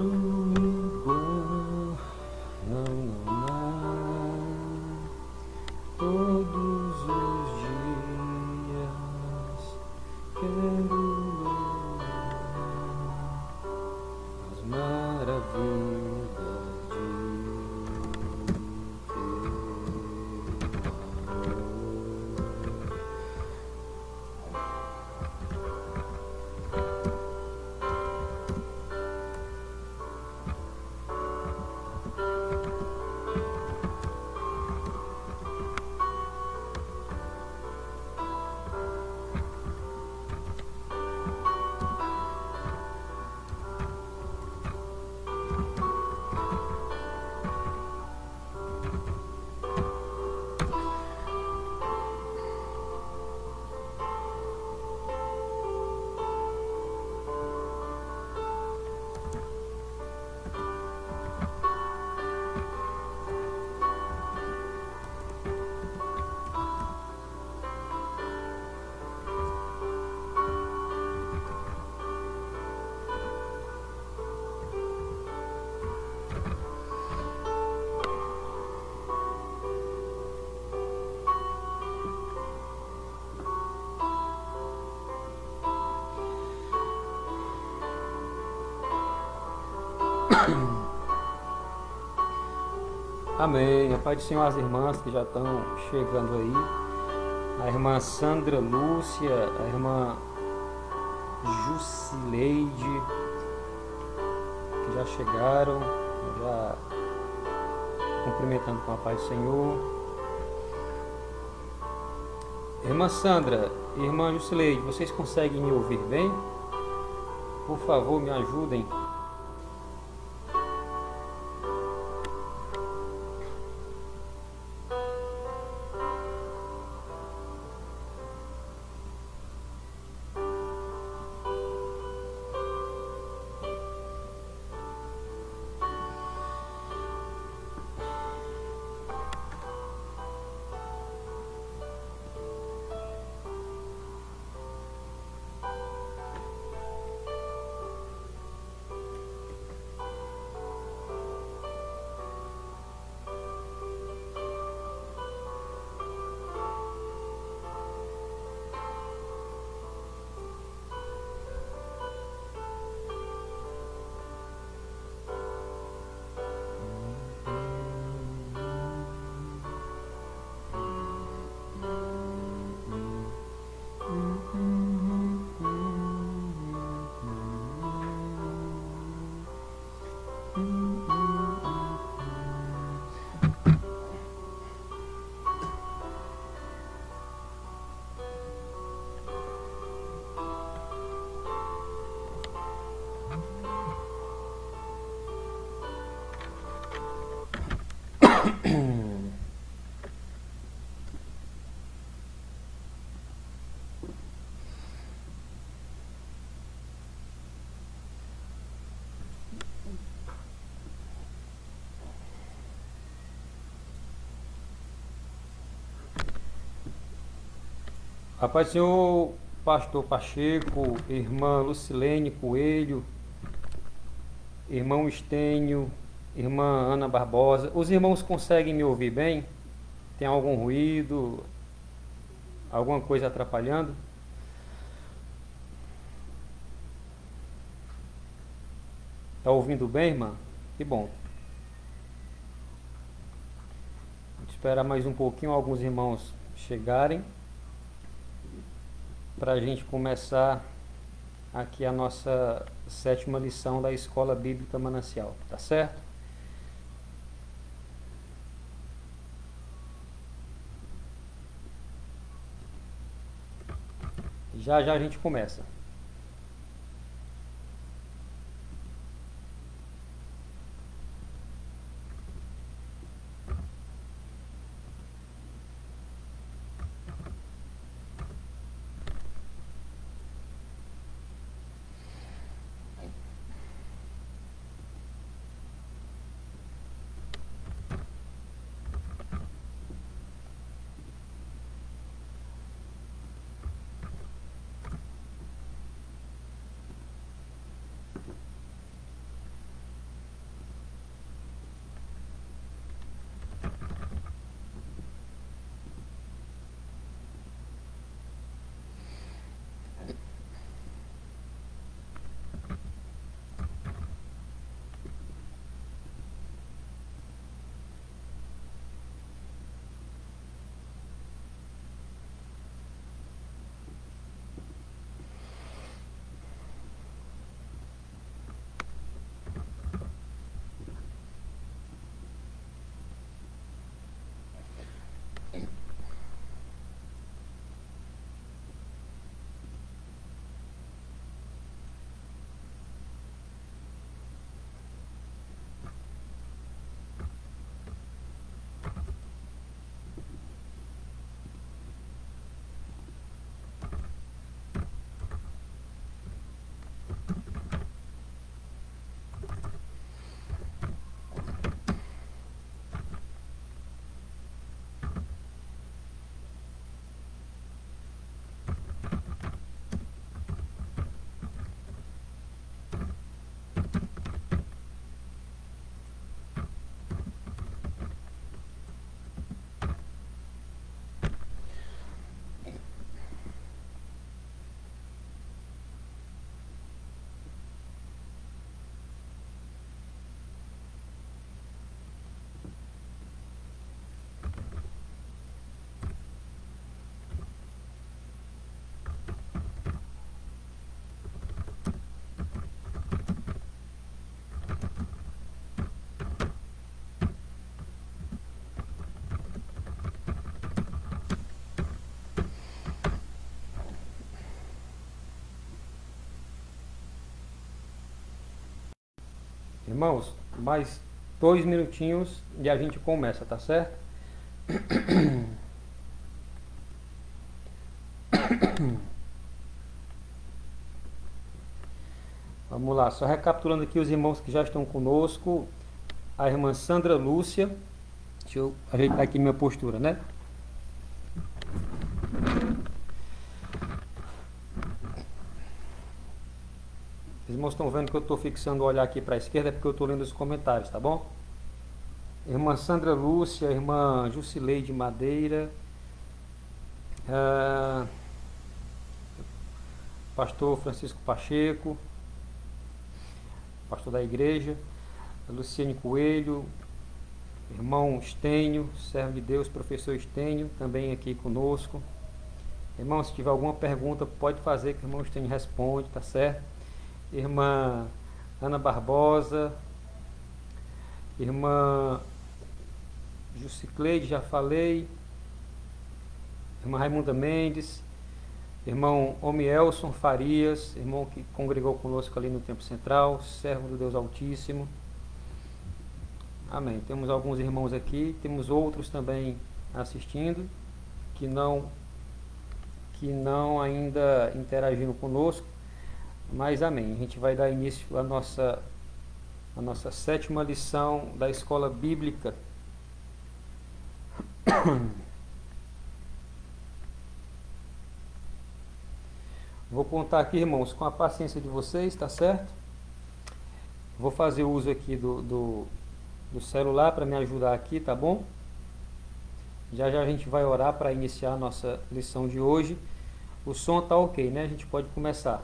igual, não há. Todos os dias quero louvar as maravilhas de teu amor. Amém. A paz do Senhor às irmãs que já estão chegando aí. A irmã Sandra Lúcia, a irmã Jusileide, que já chegaram, já cumprimentando com a paz do Senhor. Irmã Sandra, irmã Jusileide, vocês conseguem me ouvir bem? Por favor, me ajudem. A paz do Senhor, pastor Pacheco, irmã Lucilene Coelho, irmão Estênio, irmã Ana Barbosa. Os irmãos conseguem me ouvir bem? Tem algum ruído? Alguma coisa atrapalhando? Está ouvindo bem, irmã? Que bom. Vou esperar mais um pouquinho alguns irmãos chegarem para a gente começar aqui a nossa 7ª lição da Escola Bíblica Manancial, tá certo? Já já a gente começa. Irmãos, mais 2 minutinhos e a gente começa, tá certo? Vamos lá, só recapitulando aqui os irmãos que já estão conosco. A irmã Sandra Lúcia. Deixa eu ajeitar aqui minha postura, né? Os irmãos estão vendo que eu estou fixando o olhar aqui para a esquerda, é porque eu estou lendo os comentários, tá bom? Irmã Sandra Lúcia, irmã Jusileide Madeira, pastor Francisco Pacheco, pastor da igreja, Luciane Coelho, irmão Estênio, servo de Deus, professor Estênio, também aqui conosco. Irmão, se tiver alguma pergunta, pode fazer que o irmão Estênio responde, tá certo? Irmã Ana Barbosa, irmã Jusicleide, já falei, irmã Raimunda Mendes, irmão Omielson Farias, irmão que congregou conosco ali no Tempo Central, servo do Deus Altíssimo. Amém. Temos alguns irmãos aqui, temos outros também assistindo, que não ainda interagiram conosco, mas amém. A gente vai dar início à nossa 7ª lição da Escola Bíblica. Vou contar aqui, irmãos, com a paciência de vocês, tá certo? Vou fazer uso aqui do celular para me ajudar aqui, tá bom? Já a gente vai orar para iniciar a nossa lição de hoje. O som tá ok, né? A gente pode começar.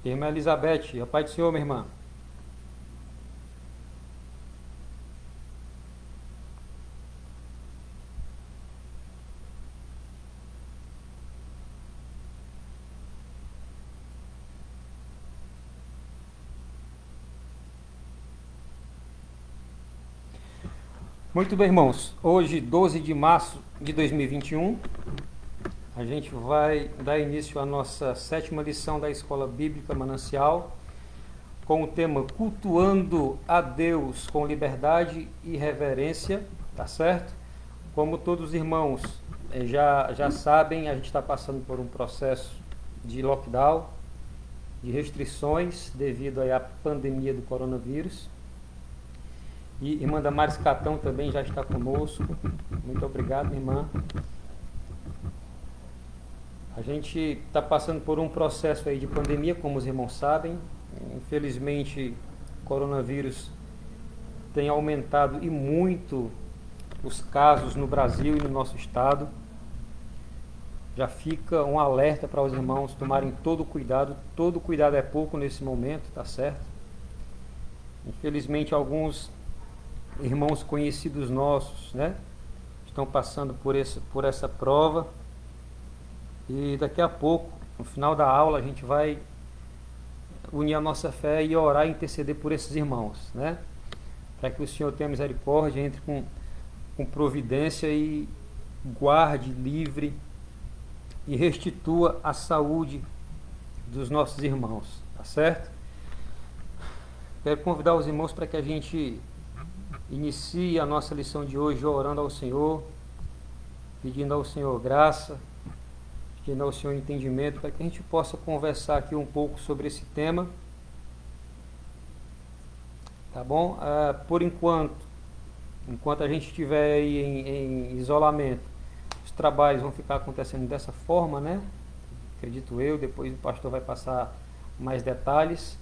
Irmã Elizabeth, a paz do Senhor, minha irmã. Muito bem, irmãos. Hoje, 12 de março de 2021, a gente vai dar início à nossa 7ª lição da Escola Bíblica Manancial, com o tema Cultuando a Deus com Liberdade e Reverência, tá certo? Como todos os irmãos já sabem, a gente está passando por um processo de lockdown, de restrições devido à pandemia do coronavírus. E irmã Damares Catão também já está conosco. Muito obrigado, minha irmã. A gente está passando por um processo aí de pandemia, como os irmãos sabem. Infelizmente, o coronavírus tem aumentado e muito os casos no Brasil e no nosso estado. Já fica um alerta para os irmãos tomarem todo cuidado. Todo cuidado é pouco nesse momento, tá certo? Infelizmente, alguns irmãos conhecidos nossos, né, estão passando por essa prova. E daqui a pouco, no final da aula, a gente vai unir a nossa fé e orar e interceder por esses irmãos, né? Para que o Senhor tenha misericórdia, entre com providência e guarde, livre e restitua a saúde dos nossos irmãos, tá certo? Quero convidar os irmãos para que a gente inicie a nossa lição de hoje orando ao Senhor, pedindo ao Senhor graça, pedindo ao Senhor entendimento, para que a gente possa conversar aqui um pouco sobre esse tema, tá bom? Por enquanto a gente estiver aí em isolamento, os trabalhos vão ficar acontecendo dessa forma, né? Acredito eu, depois o pastor vai passar mais detalhes,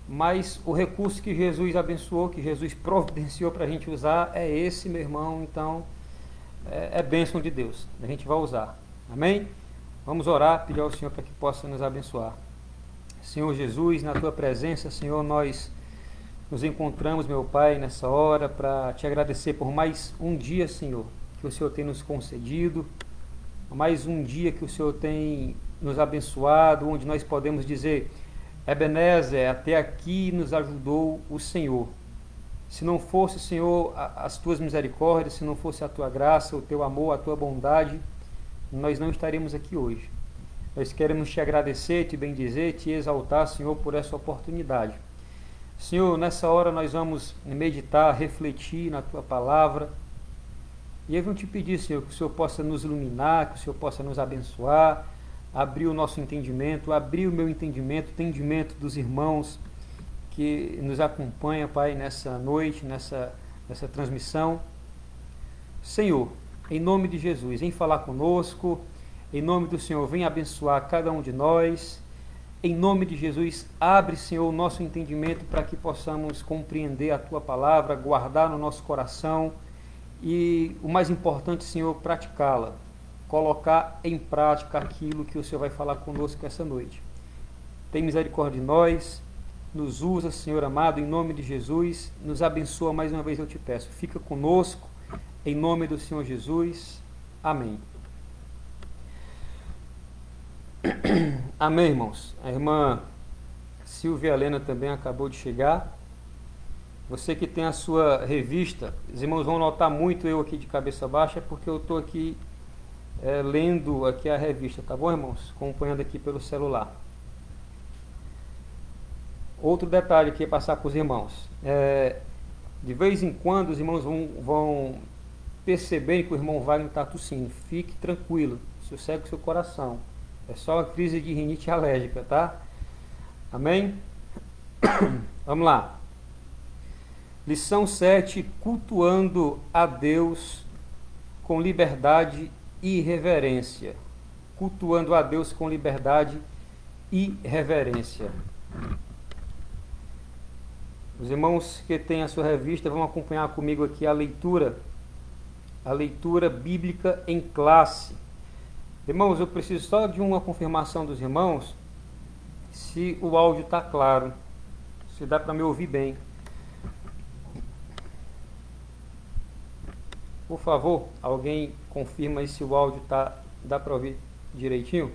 mas o recurso que Jesus abençoou, que Jesus providenciou para a gente usar, é esse, meu irmão. Então é bênção de Deus, a gente vai usar, amém? Vamos orar, pedir ao Senhor para que possa nos abençoar. Senhor Jesus, na Tua presença, Senhor, nós nos encontramos, meu Pai, nessa hora para Te agradecer por mais um dia, Senhor, que o Senhor tem nos concedido, mais um dia que o Senhor tem nos abençoado, onde nós podemos dizer: Ebenezer, até aqui nos ajudou o Senhor. Se não fosse, Senhor, as tuas misericórdias, se não fosse a tua graça, o teu amor, a tua bondade, nós não estaríamos aqui hoje. Nós queremos te agradecer, te bendizer, te exaltar, Senhor, por essa oportunidade. Senhor, nessa hora nós vamos meditar, refletir na tua palavra. E eu vou te pedir, Senhor, que o Senhor possa nos iluminar, que o Senhor possa nos abençoar, abrir o nosso entendimento, abrir o meu entendimento, o entendimento dos irmãos que nos acompanham, Pai, nessa noite, nessa transmissão. Senhor, em nome de Jesus, vem falar conosco, em nome do Senhor, vem abençoar cada um de nós. Em nome de Jesus, abre, Senhor, o nosso entendimento para que possamos compreender a Tua palavra, guardar no nosso coração e, o mais importante, Senhor, praticá-la, colocar em prática aquilo que o Senhor vai falar conosco essa noite. Tem misericórdia de nós, nos usa, Senhor amado, em nome de Jesus, nos abençoa mais uma vez, eu te peço. Fica conosco, em nome do Senhor Jesus. Amém. Amém, irmãos. A irmã Silvia Helena também acabou de chegar. Você que tem a sua revista, os irmãos vão notar muito eu aqui de cabeça baixa, porque eu estou aqui lendo aqui a revista, tá bom, irmãos? Acompanhando aqui pelo celular. Outro detalhe que é passar para os irmãos. De vez em quando os irmãos vão perceber que o irmão Wagner está tossindo. Fique tranquilo, sossegue o seu coração. É só uma crise de rinite alérgica, tá? Amém? Vamos lá. Lição 7. Cultuando a Deus com liberdade e reverência. Cultuando a Deus com liberdade e reverência. Os irmãos que têm a sua revista vão acompanhar comigo aqui a leitura bíblica em classe. Irmãos, eu preciso só de uma confirmação dos irmãos, se o áudio está claro, se dá para me ouvir bem. Por favor, alguém confirma aí se o áudio dá para ouvir direitinho?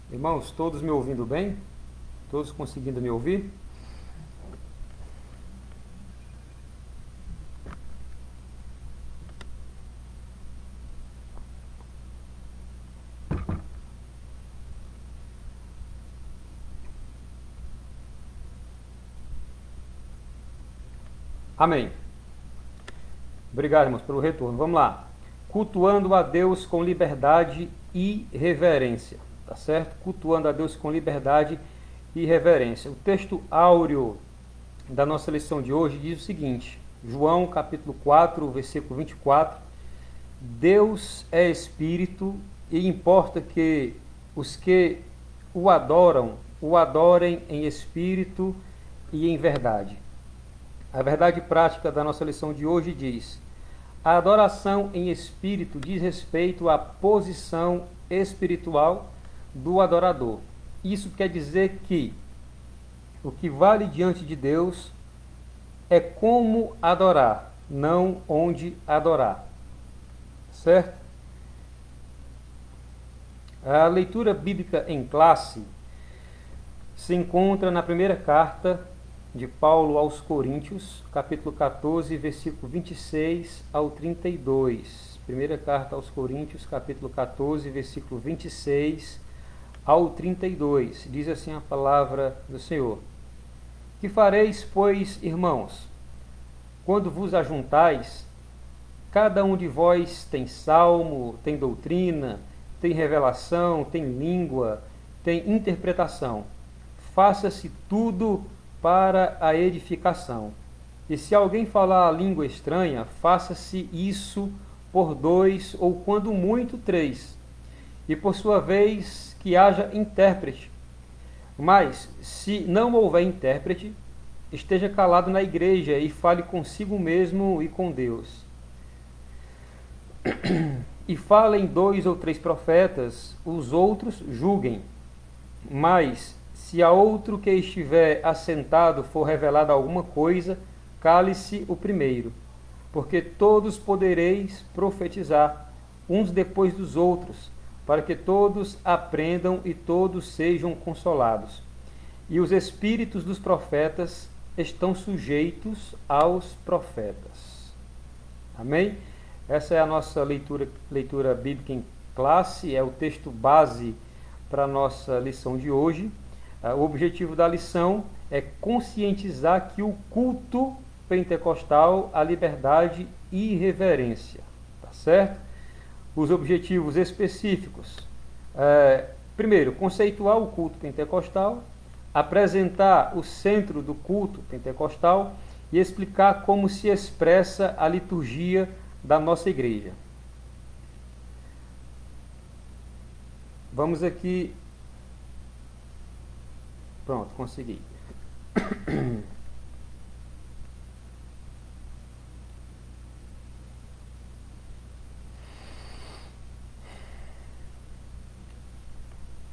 Irmãos, todos me ouvindo bem? Todos conseguindo me ouvir? Amém. Obrigado, irmãos, pelo retorno. Vamos lá. Cultuando a Deus com liberdade e reverência. Tá certo? Cultuando a Deus com liberdade e reverência. O texto áureo da nossa lição de hoje diz o seguinte: João capítulo 4, versículo 24. Deus é Espírito e importa que os que o adorem em espírito e em verdade. A verdade prática da nossa lição de hoje diz: a adoração em espírito diz respeito à posição espiritual do adorador. Isso quer dizer que o que vale diante de Deus é como adorar, não onde adorar. Certo? A leitura bíblica em classe se encontra na primeira carta de Paulo aos Coríntios, capítulo 14, versículo 26 ao 32. Primeira carta aos Coríntios, capítulo 14, versículo 26 ao 32. Diz assim a palavra do Senhor: que fareis, pois, irmãos, quando vos ajuntais? Cada um de vós tem salmo, tem doutrina, tem revelação, tem língua, tem interpretação. Faça-se tudo para a edificação. E se alguém falar a língua estranha, faça-se isso por 2 ou quando muito 3. E por sua vez que haja intérprete. Mas se não houver intérprete, esteja calado na igreja e fale consigo mesmo e com Deus. E falem 2 ou 3 profetas, os outros julguem. Mas, se a outro que estiver assentado for revelada alguma coisa, cale-se o primeiro, porque todos podereis profetizar, uns depois dos outros, para que todos aprendam e todos sejam consolados. E os espíritos dos profetas estão sujeitos aos profetas. Amém? Essa é a nossa leitura bíblica em classe, é o texto base para a nossa lição de hoje. O objetivo da lição é conscientizar que o culto pentecostal, a liberdade e reverência. Tá certo? Os objetivos específicos. Primeiro, conceituar o culto pentecostal, apresentar o centro do culto pentecostal e explicar como se expressa a liturgia da nossa igreja. Vamos aqui. Pronto, consegui.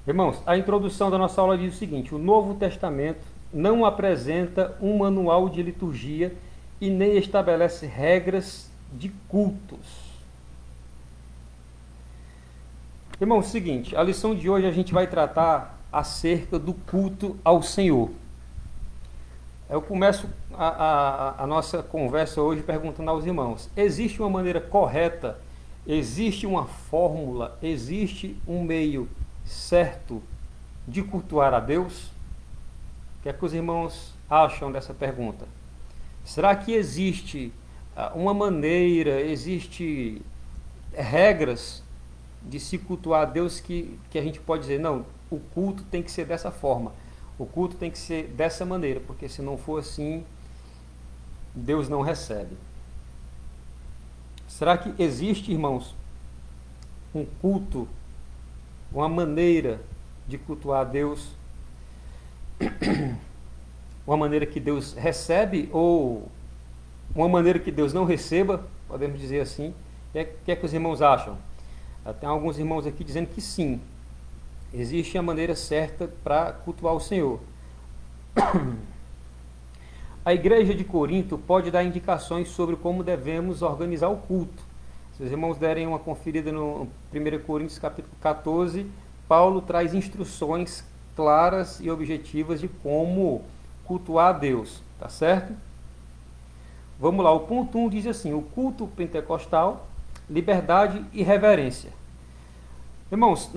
Irmãos, a introdução da nossa aula diz o seguinte: o Novo Testamento não apresenta um manual de liturgia e nem estabelece regras de cultos. Irmão, é o seguinte, a lição de hoje a gente vai tratar acerca do culto ao Senhor. Eu começo a nossa conversa hoje perguntando aos irmãos: existe uma maneira correta, existe uma fórmula, existe um meio certo de cultuar a Deus? O que é que os irmãos acham dessa pergunta? Será que existe uma maneira, existe regras de se cultuar a Deus que a gente pode dizer, não, o culto tem que ser dessa forma, o culto tem que ser dessa maneira, porque se não for assim, Deus não recebe? Será que existe, irmãos, um culto, uma maneira de cultuar a Deus, uma maneira que Deus recebe ou uma maneira que Deus não receba, podemos dizer assim? O que é que os irmãos acham? Tem alguns irmãos aqui dizendo que sim, existe a maneira certa para cultuar o Senhor. A igreja de Corinto pode dar indicações sobre como devemos organizar o culto. Se os irmãos derem uma conferida no 1 Coríntios capítulo 14, Paulo traz instruções claras e objetivas de como cultuar a Deus, tá certo? Vamos lá, o ponto 1 diz assim: o culto pentecostal, liberdade e reverência. Irmãos,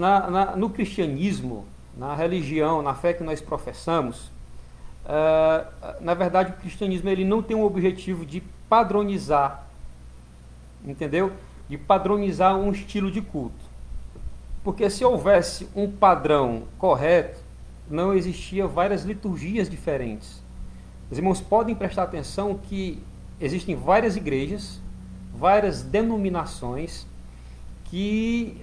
no cristianismo, na religião, na fé que nós professamos, na verdade o cristianismo ele não tem o objetivo de padronizar, entendeu? De padronizar um estilo de culto. Porque se houvesse um padrão correto, não existia várias liturgias diferentes. Os irmãos podem prestar atenção que existem várias igrejas, várias denominações que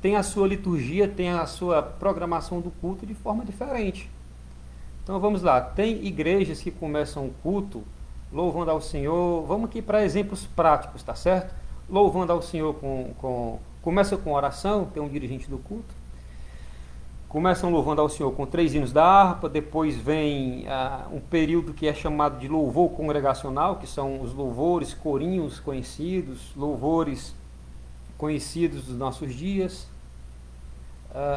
têm a sua liturgia, têm a sua programação do culto de forma diferente. Então vamos lá, tem igrejas que começam o culto louvando ao Senhor. Vamos aqui para exemplos práticos, tá certo? Louvando ao Senhor começa com oração, tem um dirigente do culto. Começam louvando ao Senhor com 3 hinos da harpa, depois vem um período que é chamado de louvor congregacional, que são os louvores, corinhos conhecidos, louvores conhecidos dos nossos dias.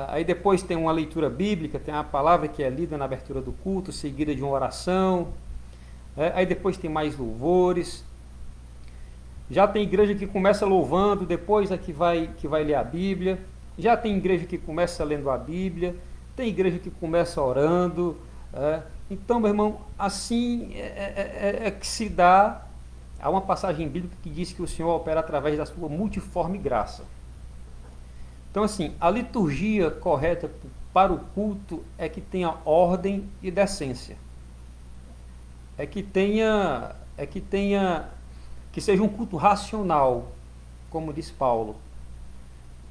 Aí depois tem uma leitura bíblica, tem a palavra que é lida na abertura do culto, seguida de uma oração. Aí depois tem mais louvores. Já tem igreja que começa louvando, depois é que vai ler a Bíblia. Já tem igreja que começa lendo a Bíblia, tem igreja que começa orando. Então, meu irmão, assim que se dá. Há uma passagem bíblica que diz que o Senhor opera através da sua multiforme graça. Então, assim, a liturgia correta para o culto é que tenha ordem e decência. Que seja um culto racional, como diz Paulo.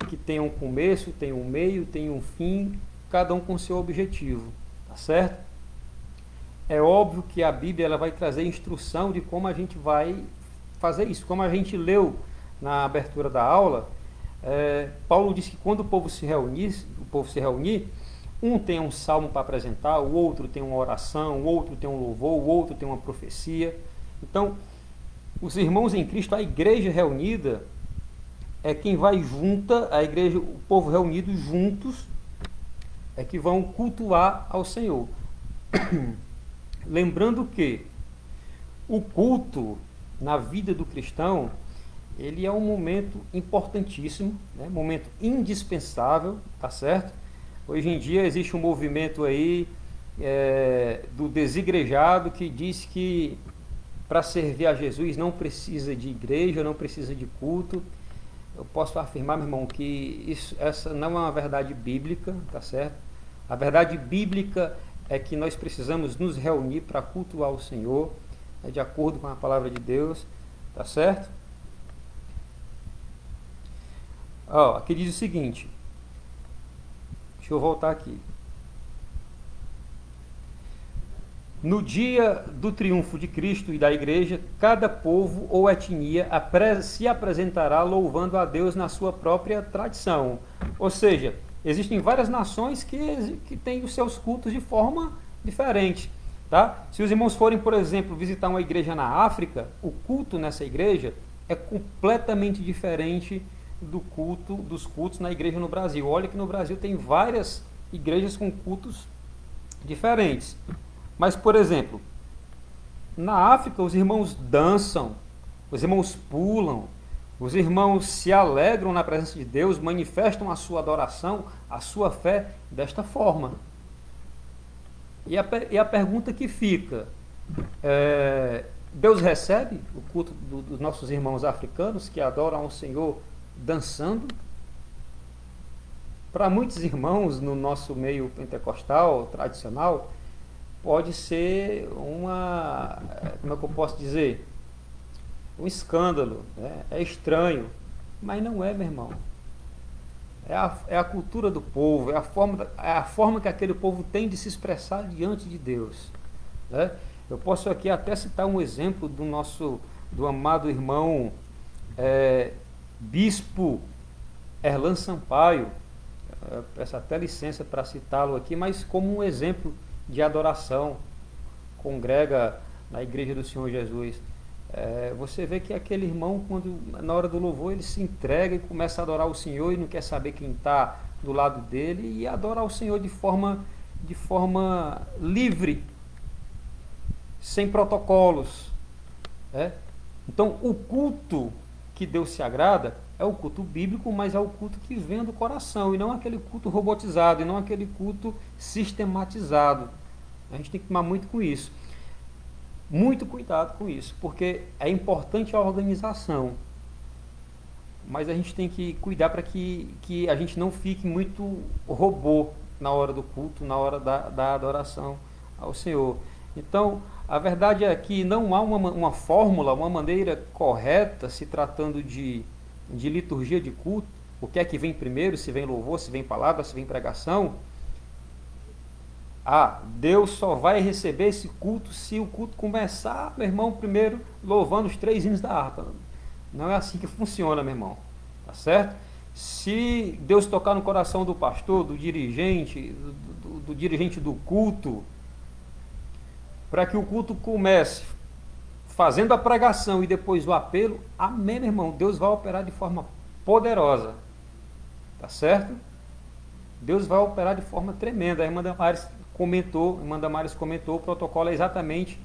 Que tenha um começo, tenha um meio, tenha um fim, cada um com seu objetivo, tá certo? é óbvio que a Bíblia ela vai trazer instrução de como a gente vai fazer isso. Como a gente leu na abertura da aula, Paulo disse que quando o povo se reunir, um tem um salmo para apresentar, o outro tem uma oração, o outro tem um louvor, o outro tem uma profecia. Então, os irmãos em Cristo, a igreja reunida, é quem vai junta, a igreja, o povo reunido juntos, é que vão cultuar ao Senhor. Lembrando que o culto na vida do cristão, ele é um momento importantíssimo, né? Momento indispensável, tá certo? Hoje em dia existe um movimento aí do desigrejado que diz que para servir a Jesus não precisa de igreja, não precisa de culto. Eu posso afirmar, meu irmão, que essa não é uma verdade bíblica, tá certo? A verdade bíblica é que nós precisamos nos reunir para cultuar o Senhor, de acordo com a palavra de Deus, tá certo? Aqui diz o seguinte, deixa eu voltar aqui. No dia do triunfo de Cristo e da igreja, cada povo ou etnia se apresentará louvando a Deus na sua própria tradição. Ou seja, existem várias nações que têm os seus cultos de forma diferente. Tá? Se os irmãos forem, por exemplo, visitar uma igreja na África, o culto nessa igreja é completamente diferente dos cultos na igreja no Brasil. Olha que no Brasil tem várias igrejas com cultos diferentes. Mas, por exemplo, na África os irmãos dançam, os irmãos pulam, os irmãos se alegram na presença de Deus, manifestam a sua adoração, a sua fé desta forma. E a pergunta que fica, Deus recebe o culto dos nossos irmãos africanos que adoram ao Senhor dançando? Para muitos irmãos no nosso meio pentecostal, tradicional, pode ser como é que eu posso dizer? Um escândalo, né? É estranho, mas não é, meu irmão. É a cultura do povo, é a forma que aquele povo tem de se expressar diante de Deus, né? Eu posso aqui até citar um exemplo do amado irmão Bispo Erlan Sampaio, peço até licença para citá-lo aqui, mas como um exemplo de adoração, congrega na igreja do Senhor Jesus. Você vê que aquele irmão, quando na hora do louvor, ele se entrega e começa a adorar o Senhor e não quer saber quem está do lado dele e adora o Senhor de forma livre, sem protocolos. Então, o culto que Deus se agrada é o culto bíblico, mas é o culto que vem do coração, e não aquele culto robotizado, e não aquele culto sistematizado. A gente tem que tomar muito com isso. Muito cuidado com isso, porque é importante a organização, mas a gente tem que cuidar para que a gente não fique muito robô na hora do culto, na hora da adoração ao Senhor. Então, a verdade é que não há uma fórmula, uma maneira correta, se tratando de liturgia de culto, o que é que vem primeiro, se vem louvor, se vem palavra, se vem pregação. Deus só vai receber esse culto se o culto começar, meu irmão, primeiro louvando os 3 hinos da harpa. Não é assim que funciona, meu irmão. Tá certo? Se Deus tocar no coração do pastor, do dirigente, do dirigente do culto, para que o culto comece fazendo a pregação e depois o apelo, amém, meu irmão, Deus vai operar de forma poderosa. Tá certo? Deus vai operar de forma tremenda. A irmã Damares comentou, o protocolo é exatamente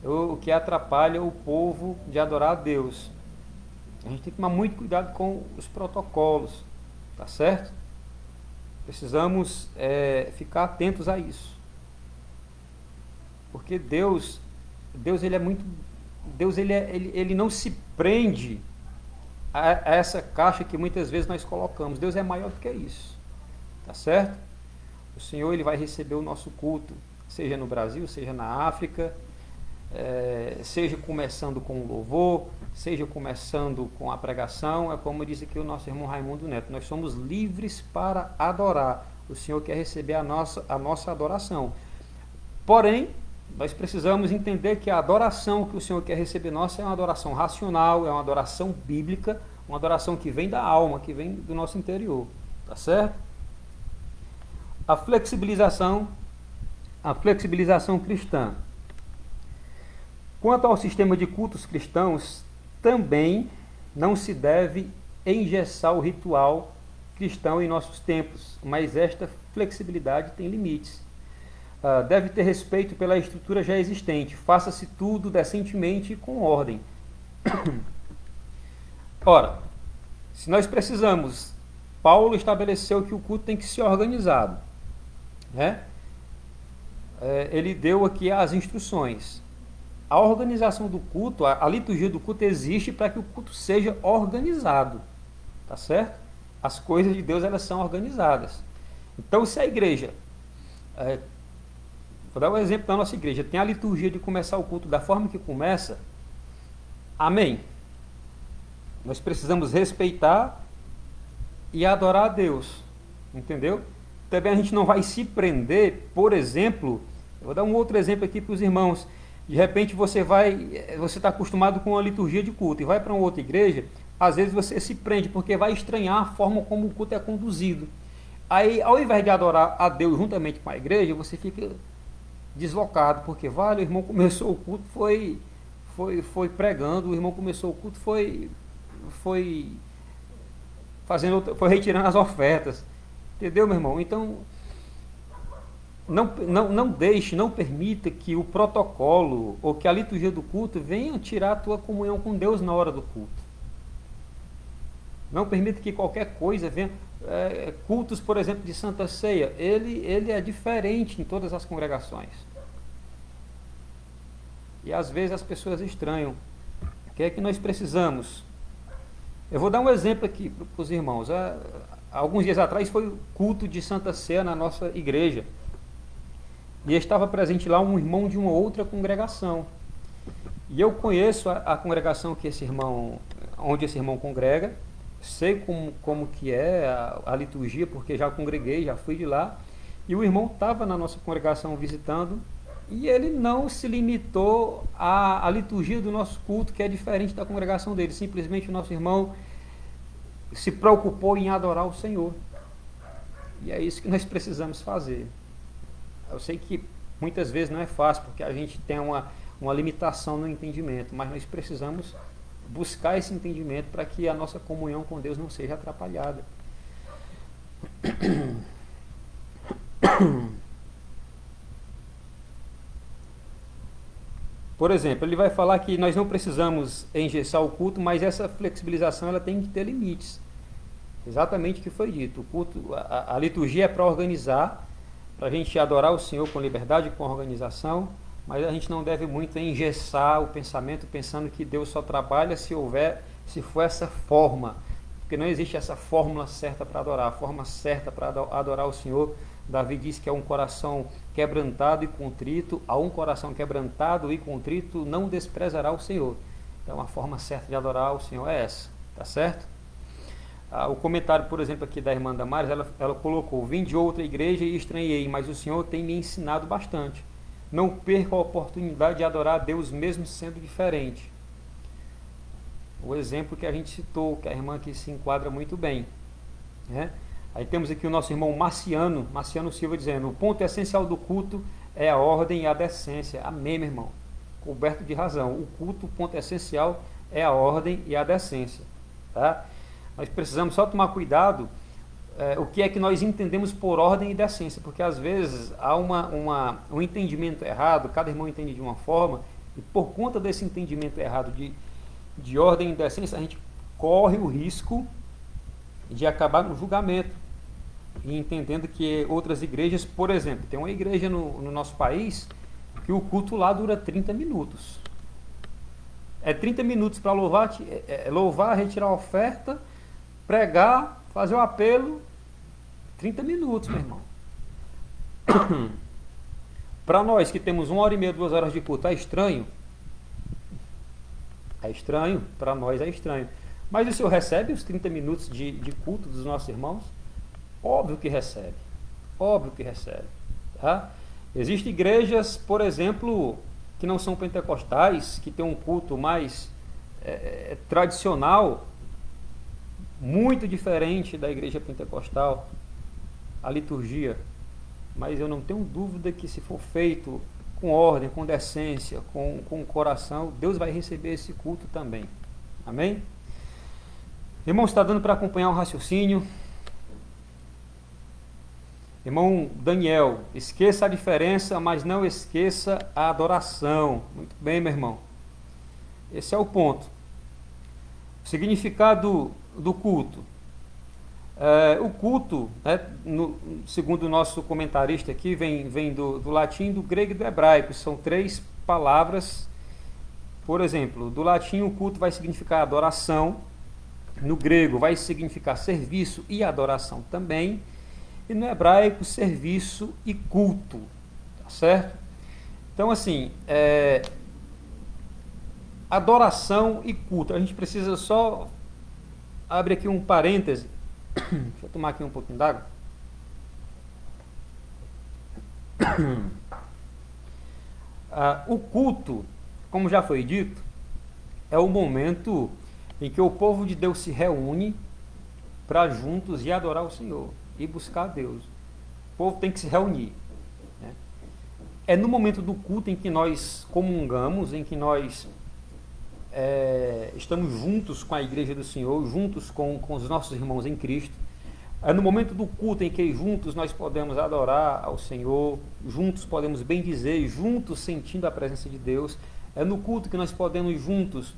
o que atrapalha o povo de adorar a Deus. A gente tem que tomar muito cuidado com os protocolos, tá certo? Precisamos ficar atentos a isso, porque Deus ele é muito, ele não se prende a essa caixa que muitas vezes nós colocamos. Deus é maior do que isso, tá certo? O Senhor ele vai receber o nosso culto, seja no Brasil, seja na África, seja começando com o louvor, seja começando com a pregação. É como disse aqui o nosso irmão Raimundo Neto, nós somos livres para adorar. O Senhor quer receber a nossa adoração. Porém, nós precisamos entender que a adoração que o Senhor quer receber nossa é uma adoração racional, é uma adoração bíblica, uma adoração que vem da alma, que vem do nosso interior, tá certo? A flexibilização cristã. Quanto ao sistema de cultos cristãos, também não se deve engessar o ritual cristão em nossos tempos, mas esta flexibilidade tem limites. Deve ter respeito pela estrutura já existente, faça-se tudo decentemente e com ordem. Ora, se nós precisamos, Paulo estabeleceu que o culto tem que ser organizado, né? Ele deu aqui as instruções. A organização do culto, a liturgia do culto existe para que o culto seja organizado, tá certo? As coisas de Deus, elas são organizadas. Então, se a igreja, vou dar um exemplo da nossa igreja, tem a liturgia de começar o culto da forma que começa, amém. Nós precisamos respeitar e adorar a Deus, entendeu? Também a gente não vai se prender, por exemplo, eu vou dar um outro exemplo aqui para os irmãos. De repente você está acostumado com a liturgia de culto e vai para uma outra igreja, às vezes você se prende porque vai estranhar a forma como o culto é conduzido. Aí, ao invés de adorar a Deus juntamente com a igreja, você fica deslocado, porque vale, o irmão começou o culto, foi pregando, o irmão começou o culto, foi retirando as ofertas. Entendeu, meu irmão? Então, não permita que o protocolo ou que a liturgia do culto venha tirar a tua comunhão com Deus na hora do culto. Não permita que qualquer coisa venha. Cultos, por exemplo, de Santa Ceia, ele é diferente em todas as congregações. E às vezes as pessoas estranham. O que é que nós precisamos? Eu vou dar um exemplo aqui para os irmãos. Alguns dias atrás foi o culto de Santa Ceia na nossa igreja. E estava presente lá um irmão de uma outra congregação. E eu conheço a congregação onde esse irmão congrega, sei como que é a liturgia, porque já congreguei, já fui de lá. E o irmão estava na nossa congregação visitando, e ele não se limitou à liturgia do nosso culto, que é diferente da congregação dele. Simplesmente o nosso irmão se preocupou em adorar o Senhor. E é isso que nós precisamos fazer. Eu sei que muitas vezes não é fácil, porque a gente tem uma limitação no entendimento, mas nós precisamos buscar esse entendimento para que a nossa comunhão com Deus não seja atrapalhada. Por exemplo, ele vai falar que nós não precisamos engessar o culto, mas essa flexibilização ela tem que ter limites. Exatamente o que foi dito. O culto, a liturgia é para organizar, para a gente adorar o Senhor com liberdade, com organização, mas a gente não deve muito engessar o pensamento, pensando que Deus só trabalha se for essa forma, porque não existe essa fórmula certa para adorar. A forma certa para adorar o Senhor, Davi diz que é um coração quebrantado e contrito, a um coração quebrantado e contrito não desprezará o Senhor. Então a forma certa de adorar o Senhor é essa, tá certo? O comentário, por exemplo, aqui da irmã Damares, ela colocou: vim de outra igreja e estranhei, mas o Senhor tem me ensinado bastante. Não perca a oportunidade de adorar a Deus mesmo sendo diferente. O exemplo que a gente citou, que a irmã aqui se enquadra muito bem, né? Aí temos aqui o nosso irmão Marciano Silva dizendo: o ponto essencial do culto é a ordem e a decência. Amém, meu irmão? Coberto de razão. O culto, o ponto essencial é a ordem e a decência, tá? Nós precisamos só tomar cuidado o que é que nós entendemos por ordem e decência, porque às vezes há um entendimento errado, cada irmão entende de uma forma, e por conta desse entendimento errado de ordem e decência, a gente corre o risco de acabar no julgamento, e entendendo que outras igrejas, por exemplo, tem uma igreja no nosso país que o culto lá dura 30 minutos. É 30 minutos para louvar, retirar a oferta, pregar, fazer o apelo. 30 minutos, meu irmão. Para nós que temos 1h30, 2 horas de culto, é estranho? É estranho, para nós é estranho. Mas o Senhor recebe os 30 minutos de culto dos nossos irmãos? Óbvio que recebe. Óbvio que recebe. Tá? Existem igrejas, por exemplo, que não são pentecostais, que têm um culto mais tradicional, muito diferente da igreja pentecostal, a liturgia. Mas eu não tenho dúvida que, se for feito com ordem, com decência, com coração, Deus vai receber esse culto também. Amém? Irmão, está dando para acompanhar o raciocínio? Irmão Daniel, esqueça a diferença, mas não esqueça a adoração. Muito bem, meu irmão. Esse é o ponto. O significado do culto. O culto, né, segundo o nosso comentarista aqui, vem do latim, do grego e do hebraico. São 3 palavras. Por exemplo, do latim o culto vai significar adoração. No grego vai significar serviço e adoração também. E no hebraico, serviço e culto. Tá certo? Então, assim, adoração e culto. A gente precisa só abrir aqui um parêntese. Deixa eu tomar aqui um pouquinho d'água. O culto, como já foi dito, é o momento em que o povo de Deus se reúne para juntos e adorar o Senhor e buscar a Deus. O povo tem que se reunir, né? É no momento do culto em que nós comungamos, em que nós estamos juntos com a igreja do Senhor, juntos com os nossos irmãos em Cristo. É no momento do culto em que juntos nós podemos adorar ao Senhor, juntos podemos bendizer, juntos sentindo a presença de Deus. É no culto que nós podemos juntos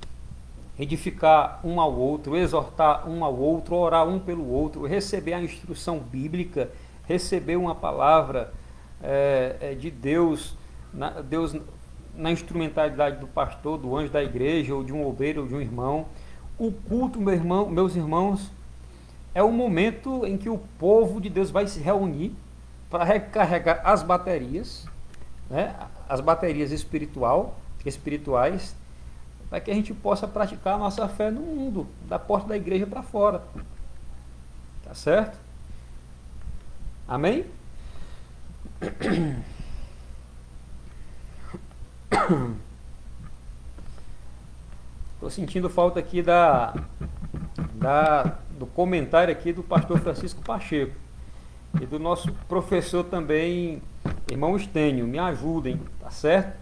edificar um ao outro, exortar um ao outro, orar um pelo outro, receber a instrução bíblica, receber uma palavra de Deus, na instrumentalidade do pastor, do anjo da igreja, ou de um obreiro, ou de um irmão. O culto, meus irmãos, é o momento em que o povo de Deus vai se reunir para recarregar as baterias, né, as baterias espirituais, para que a gente possa praticar a nossa fé no mundo, da porta da igreja para fora. Tá certo? Amém? Estou sentindo falta aqui do comentário aqui do pastor Francisco Pacheco e do nosso professor também, irmão Estênio. Me ajudem, tá certo?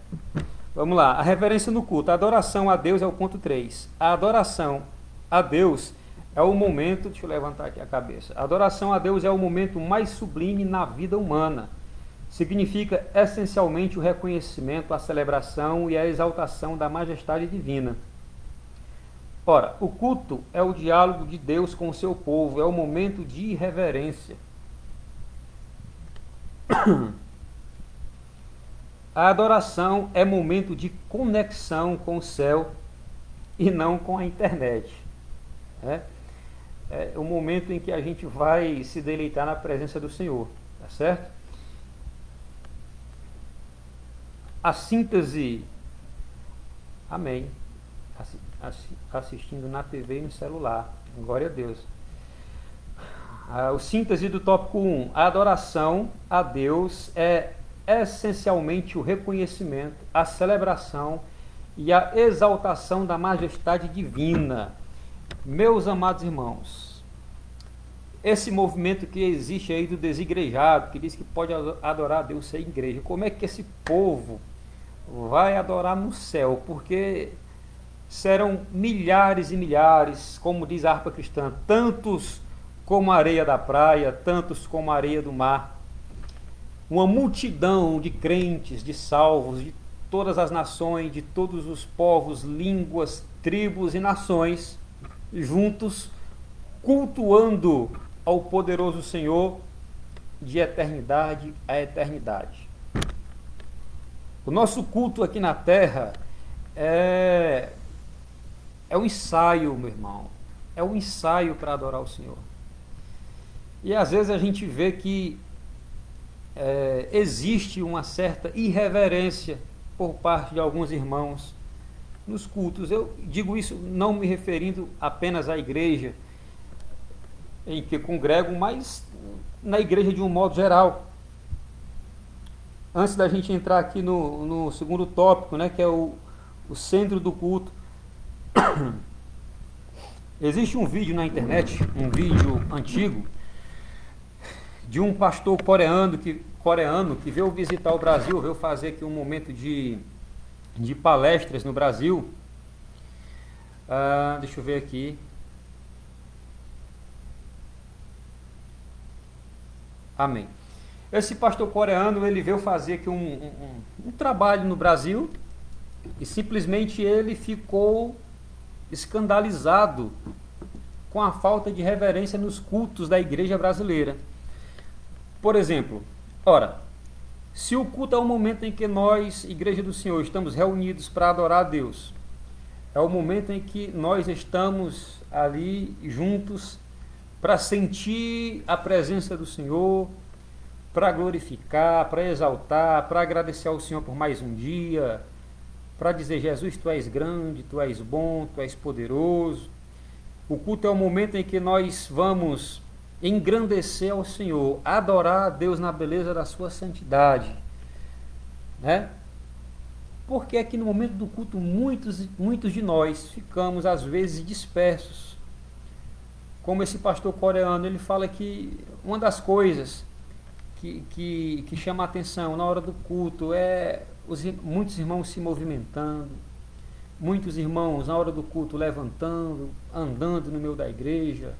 Vamos lá, a reverência no culto. A adoração a Deus é o ponto 3. A adoração a Deus é o momento, deixa eu levantar aqui a cabeça. A adoração a Deus é o momento mais sublime na vida humana. Significa essencialmente o reconhecimento, a celebração e a exaltação da majestade divina. Ora, o culto é o diálogo de Deus com o seu povo, é o momento de reverência. A adoração é momento de conexão com o céu e não com a internet. É o momento em que a gente vai se deleitar na presença do Senhor, tá certo? A síntese, amém, assistindo na TV e no celular, glória a Deus. O síntese do tópico 1, a adoração a Deus é essencialmente o reconhecimento, a celebração e a exaltação da majestade divina. Meus amados irmãos, esse movimento que existe aí do desigrejado, que diz que pode adorar a Deus sem igreja, como é que esse povo vai adorar no céu? Porque serão milhares e milhares, como diz a harpa cristã, tantos como a areia da praia, tantos como a areia do mar. Uma multidão de crentes, de salvos, de todas as nações, de todos os povos, línguas, tribos e nações, juntos, cultuando ao poderoso Senhor de eternidade a eternidade. O nosso culto aqui na terra é um ensaio, meu irmão, é um ensaio para adorar o Senhor. E às vezes a gente vê que existe uma certa irreverência por parte de alguns irmãos nos cultos. Eu digo isso não me referindo apenas à igreja em que congrego, mas na igreja de um modo geral. antes da gente entrar aqui no segundo tópico, né, que é o centro do culto, existe um vídeo na internet, um vídeo antigo, de um pastor coreano que veio visitar o Brasil, veio fazer aqui um momento de palestras no Brasil. Deixa eu ver aqui. Amém. Esse pastor coreano, ele veio fazer aqui um trabalho no Brasil e simplesmente ele ficou escandalizado com a falta de reverência nos cultos da igreja brasileira. Por exemplo, ora, se o culto é o momento em que nós, Igreja do Senhor, estamos reunidos para adorar a Deus, é o momento em que nós estamos ali juntos para sentir a presença do Senhor, para glorificar, para exaltar, para agradecer ao Senhor por mais um dia, para dizer: Jesus, Tu és grande, Tu és bom, Tu és poderoso. O culto é o momento em que nós vamos engrandecer ao Senhor, adorar a Deus na beleza da sua santidade, né? Porque aqui no momento do culto muitos de nós ficamos às vezes dispersos. Como esse pastor coreano, ele fala que uma das coisas que chama a atenção na hora do culto é muitos irmãos se movimentando, muitos irmãos na hora do culto levantando, andando no meio da igreja,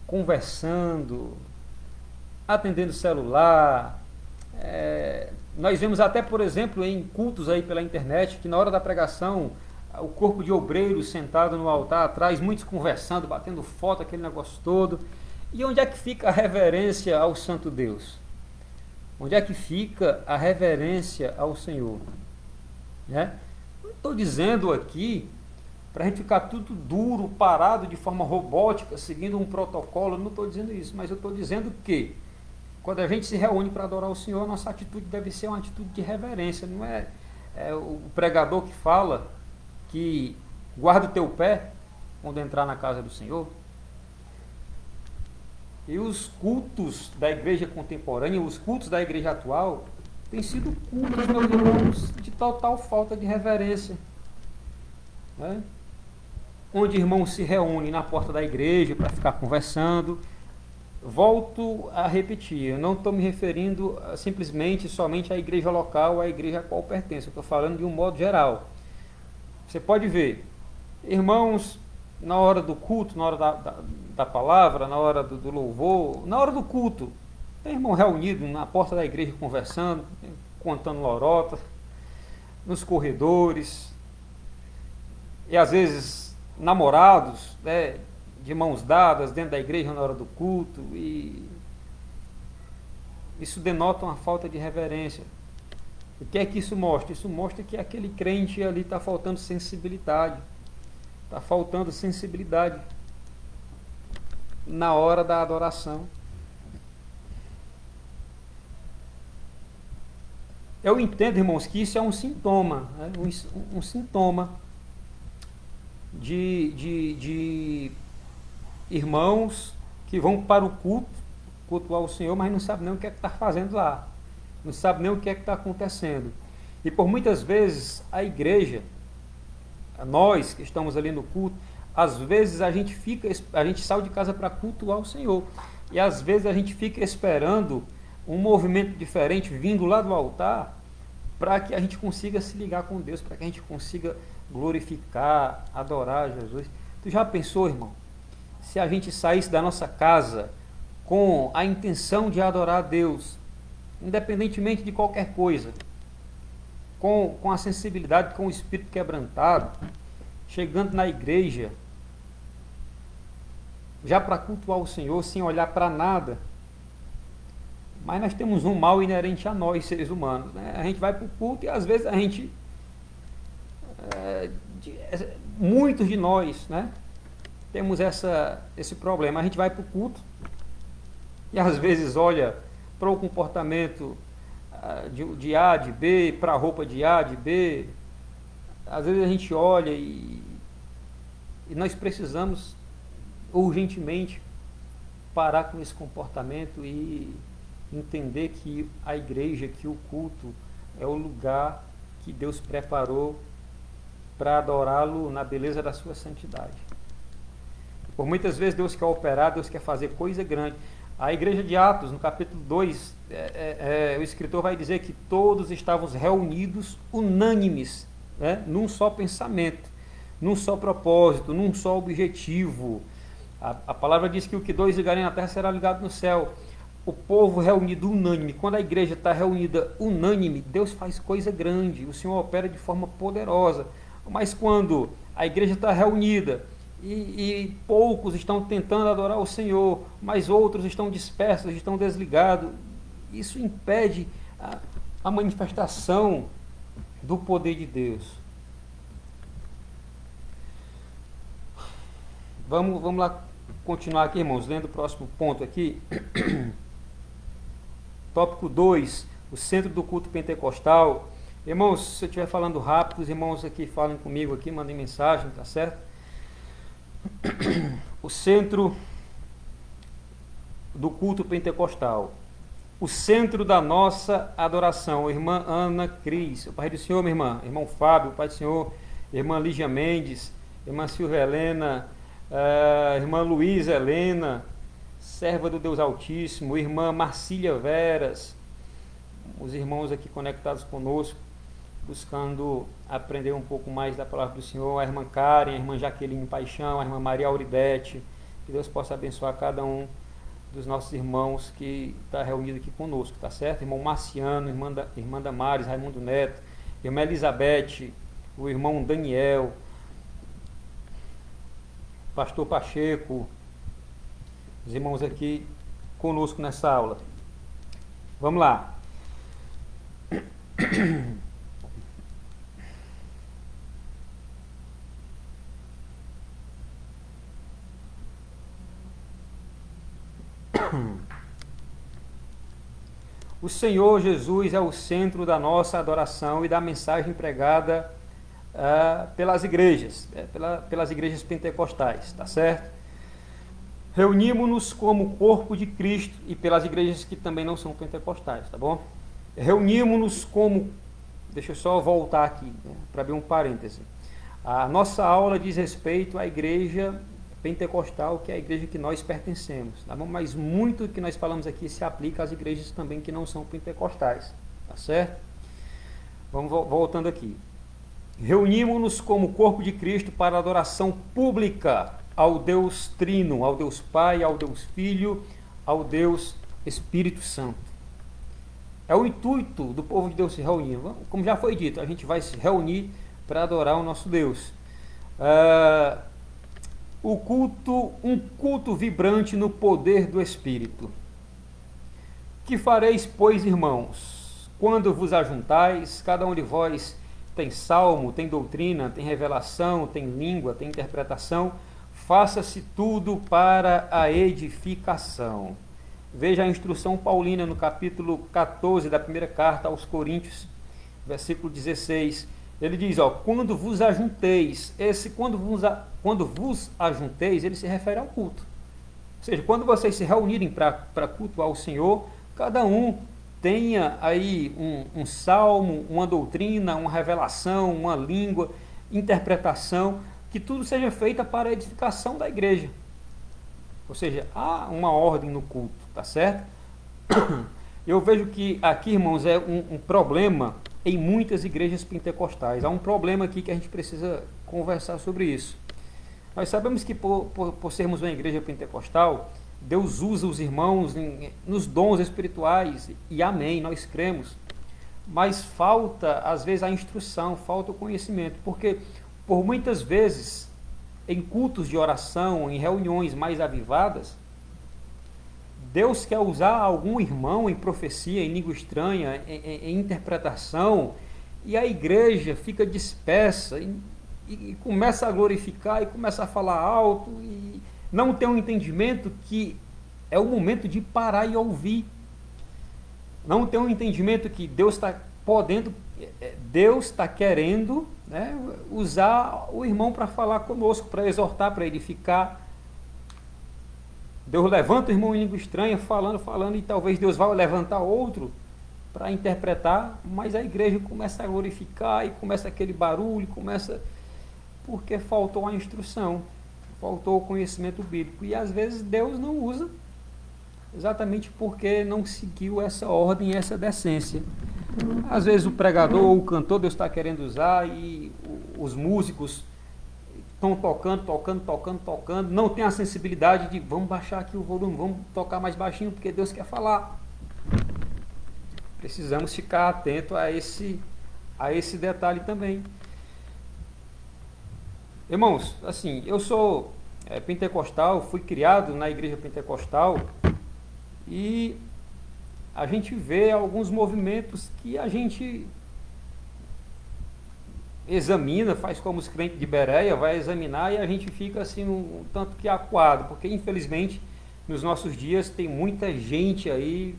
conversando, atendendo celular. Nós vemos até, por exemplo, em cultos aí pela internet, que na hora da pregação, o corpo de obreiros sentado no altar atrás, muitos conversando, batendo foto, aquele negócio todo. E onde é que fica a reverência ao Santo Deus? Onde é que fica a reverência ao Senhor? Né? Não estou dizendo aqui para a gente ficar tudo duro, parado de forma robótica, seguindo um protocolo. Não estou dizendo isso, mas eu estou dizendo que quando a gente se reúne para adorar o Senhor, nossa atitude deve ser uma atitude de reverência. Não é o pregador que fala que guarda o teu pé quando entrar na casa do Senhor. E os cultos da igreja contemporânea, os cultos da igreja atual, têm sido cultos, meus irmãos, de total falta de reverência, né? Onde irmãos se reúnem na porta da igreja para ficar conversando. Volto a repetir, eu não estou me referindo simplesmente somente à igreja local, à igreja a qual pertenço. Eu estou falando de um modo geral. Você pode ver, irmãos, na hora do culto, na hora da palavra, na hora do louvor, na hora do culto, tem irmão reunido na porta da igreja conversando, contando lorota, nos corredores, e às vezes namorados, né, de mãos dadas dentro da igreja na hora do culto, e isso denota uma falta de reverência. O que é que isso mostra? Isso mostra que aquele crente ali está faltando sensibilidade. Está faltando sensibilidade na hora da adoração. Eu entendo, irmãos, que isso é um sintoma, né? um sintoma de irmãos que vão para o cultuar o Senhor, mas não sabem nem o que é que está fazendo lá. Não sabem nem o que é que está acontecendo. E por muitas vezes a igreja, nós que estamos ali no culto, às vezes a gente sai de casa para cultuar o Senhor, e às vezes a gente fica esperando um movimento diferente vindo lá do altar, para que a gente consiga se ligar com Deus, para que a gente consiga glorificar, adorar Jesus. Tu já pensou, irmão, se a gente saísse da nossa casa com a intenção de adorar a Deus, independentemente de qualquer coisa, com a sensibilidade, com o espírito quebrantado, chegando na igreja, já para cultuar o Senhor, sem olhar para nada? Mas nós temos um mal inerente a nós, seres humanos, né? A gente vai para o culto e às vezes a gente, muitos de nós, né, temos esse problema. A gente vai para o culto e às vezes olha para o comportamento de A, de B, para a roupa de A, de B. Às vezes a gente olha e nós precisamos urgentemente parar com esse comportamento e entender que a igreja, que o culto é o lugar que Deus preparou para adorá-lo na beleza da sua santidade. Por muitas vezes Deus quer operar, Deus quer fazer coisa grande. A igreja de Atos, no capítulo 2, o escritor vai dizer que todos estavam reunidos, unânimes, né, num só pensamento, num só propósito, num só objetivo. A palavra diz que o que dois ligarem na terra será ligado no céu. O povo reunido unânime. Quando a igreja está reunida unânime, Deus faz coisa grande, o Senhor opera de forma poderosa. Mas quando a igreja está reunida e poucos estão tentando adorar o Senhor, mas outros estão dispersos, estão desligados, isso impede a manifestação do poder de Deus. Vamos lá continuar aqui, irmãos, lendo o próximo ponto aqui. Tópico 2, o centro do culto pentecostal. Irmãos, se eu estiver falando rápido, os irmãos aqui falem comigo aqui, mandem mensagem, tá certo? O centro do culto pentecostal. O centro da nossa adoração. Irmã Ana Cris, o Pai do Senhor, minha irmã. Irmão Fábio, o Pai do Senhor. Irmã Lígia Mendes. Irmã Silvia Helena. Irmã Luísa Helena, serva do Deus Altíssimo. Irmã Marcília Veras. Os irmãos aqui conectados conosco, buscando aprender um pouco mais da palavra do Senhor. A irmã Karen, a irmã Jaqueline Paixão, a irmã Maria Auribete. Que Deus possa abençoar cada um dos nossos irmãos que está reunido aqui conosco, tá certo? Irmão Marciano, irmã Damares, Raimundo Neto, irmã Elizabeth, o irmão Daniel, pastor Pacheco, os irmãos aqui conosco nessa aula. Vamos lá. O Senhor Jesus é o centro da nossa adoração e da mensagem pregada pelas igrejas, pelas igrejas pentecostais, tá certo? Reunimos-nos como corpo de Cristo e pelas igrejas que também não são pentecostais, tá bom? Reunimos-nos como... Deixa eu só voltar aqui, né, para abrir um parêntese. A nossa aula diz respeito à igreja pentecostal, que é a igreja que nós pertencemos, tá bom? Mas muito que nós falamos aqui se aplica às igrejas também que não são pentecostais, tá certo? Vamos voltando aqui. Reunimos-nos como corpo de Cristo para adoração pública ao Deus Trino, ao Deus Pai, ao Deus Filho, ao Deus Espírito Santo. É o intuito do povo de Deus se reunir. Como já foi dito, a gente vai se reunir para adorar o nosso Deus. Um culto vibrante no poder do Espírito. Que fareis, pois, irmãos, quando vos ajuntais, cada um de vós tem salmo, tem doutrina, tem revelação, tem língua, tem interpretação, faça-se tudo para a edificação. Veja a instrução paulina no capítulo 14 da primeira carta aos Coríntios, versículo 16. Ele diz, quando vos ajunteis, quando vos ajunteis, ele se refere ao culto. Ou seja, quando vocês se reunirem para cultuar o Senhor, cada um tenha aí um salmo, uma doutrina, uma revelação, uma língua, interpretação, que tudo seja feito para a edificação da igreja. Ou seja, há uma ordem no culto, tá certo? Eu vejo que aqui, irmãos, é um problema em muitas igrejas pentecostais. Há um problema aqui que a gente precisa conversar sobre isso. Nós sabemos que por sermos uma igreja pentecostal, Deus usa os irmãos nos dons espirituais, e amém, nós cremos. Mas falta, às vezes, a instrução, falta o conhecimento, porque por muitas vezes, em cultos de oração, em reuniões mais avivadas, Deus quer usar algum irmão em profecia, em língua estranha, em interpretação, e a igreja fica dispersa e começa a glorificar e começa a falar alto e não tem um entendimento que é o momento de parar e ouvir. Não tem um entendimento que Deus está podendo, Deus está querendo, né, usar o irmão para falar conosco, para exortar, para edificar. Deus levanta o irmão em língua estranha, falando, e talvez Deus vá levantar outro para interpretar, mas a igreja começa a glorificar, e começa aquele barulho, porque faltou a instrução, faltou o conhecimento bíblico, e às vezes Deus não usa, exatamente porque não seguiu essa ordem, essa decência. Às vezes o pregador ou o cantor Deus está querendo usar, e os músicos estão tocando, não tem a sensibilidade de vamos baixar aqui o volume, vamos tocar mais baixinho, porque Deus quer falar. Precisamos ficar atento a esse detalhe também. Irmãos, assim, eu sou pentecostal, fui criado na igreja pentecostal, e a gente vê alguns movimentos que a gente examina, faz como os crentes de Bereia, vai examinar, e a gente fica assim um tanto que acuado, porque infelizmente nos nossos dias tem muita gente aí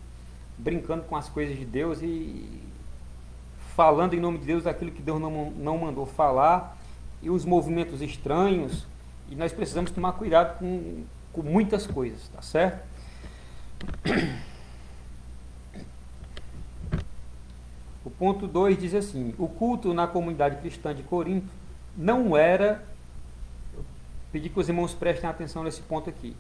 brincando com as coisas de Deus e falando em nome de Deus aquilo que Deus não mandou falar, e os movimentos estranhos, e nós precisamos tomar cuidado com muitas coisas, tá certo? O ponto 2 diz assim: o culto na comunidade cristã de Corinto não era, eu pedi que os irmãos prestem atenção nesse ponto aqui,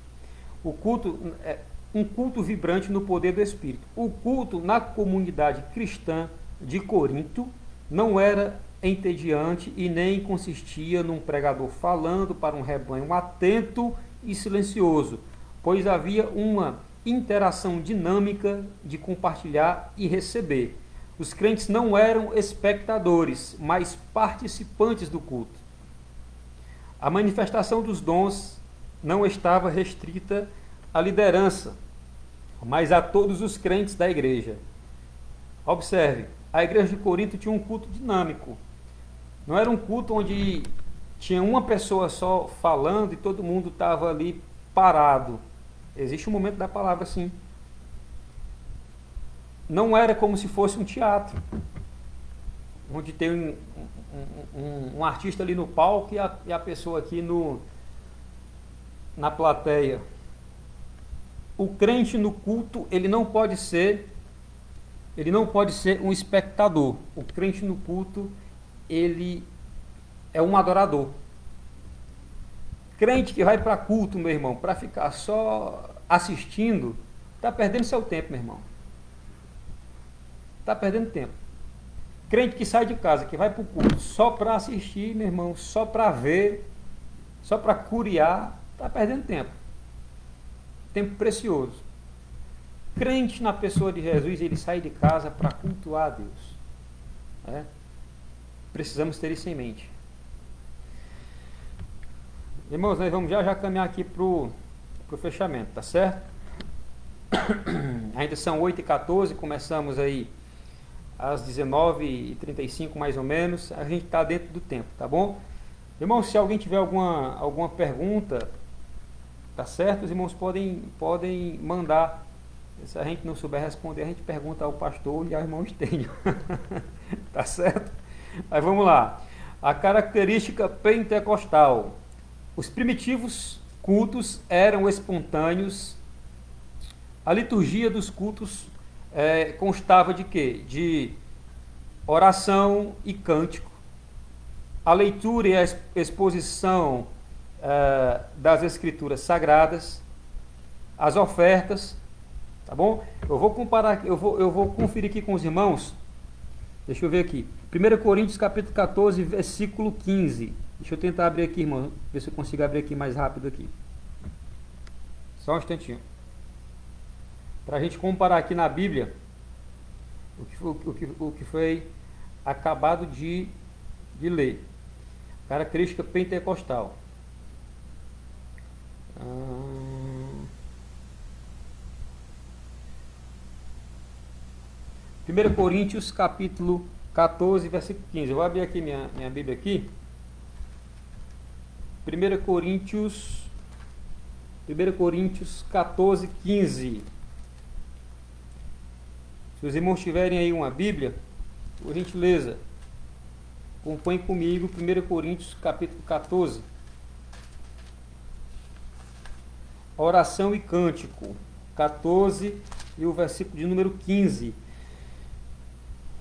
o culto é um culto vibrante no poder do Espírito. O culto na comunidade cristã de Corinto não era entediante e nem consistia num pregador falando para um rebanho atento e silencioso, pois havia uma interação dinâmica de compartilhar e receber. Os crentes não eram espectadores, mas participantes do culto. A manifestação dos dons não estava restrita à liderança, mas a todos os crentes da igreja. Observe, a igreja de Corinto tinha um culto dinâmico. Não era um culto onde tinha uma pessoa só falando e todo mundo estava ali parado. Existe um momento da palavra assim. Não era como se fosse um teatro, onde tem um artista ali no palco e a pessoa aqui na plateia. O crente no culto, ele não pode ser um espectador. O crente no culto, ele é um adorador. Crente que vai para culto, meu irmão, para ficar só assistindo, está perdendo seu tempo, meu irmão. Está perdendo tempo. Crente que sai de casa, que vai para o culto só para assistir, meu irmão, só para ver, só para curiar, está perdendo tempo. Tempo precioso. Crente na pessoa de Jesus, ele sai de casa para cultuar a Deus. É? Precisamos ter isso em mente. Irmãos, nós vamos já caminhar aqui para o fechamento, tá certo? Ainda são 8h14, começamos aí às 19h35 mais ou menos, a gente está dentro do tempo, tá bom? Irmão, se alguém tiver alguma pergunta, tá certo? Os irmãos podem mandar. Se a gente não souber responder, a gente pergunta ao pastor e ao irmão Estênio. Tá certo? Mas vamos lá. A característica pentecostal. Os primitivos cultos eram espontâneos. A liturgia dos cultos constava de quê? De oração e cântico. A leitura e a exposição das escrituras sagradas. As ofertas. Tá bom? Eu vou comparar, eu vou conferir aqui com os irmãos. Deixa eu ver aqui. 1 Coríntios capítulo 14, versículo 15. Deixa eu tentar abrir aqui, irmão. Ver se eu consigo abrir aqui mais rápido aqui. Só um instantinho. Para a gente comparar aqui na Bíblia o que foi acabado de ler. Característica pentecostal. 1 Coríntios capítulo 14, versículo 15. Eu vou abrir aqui minha Bíblia aqui. 1 Coríntios 14, 15. Se os irmãos tiverem aí uma Bíblia, por gentileza, acompanhe comigo 1 Coríntios capítulo 14. oração e cântico, 14 e o versículo de número 15.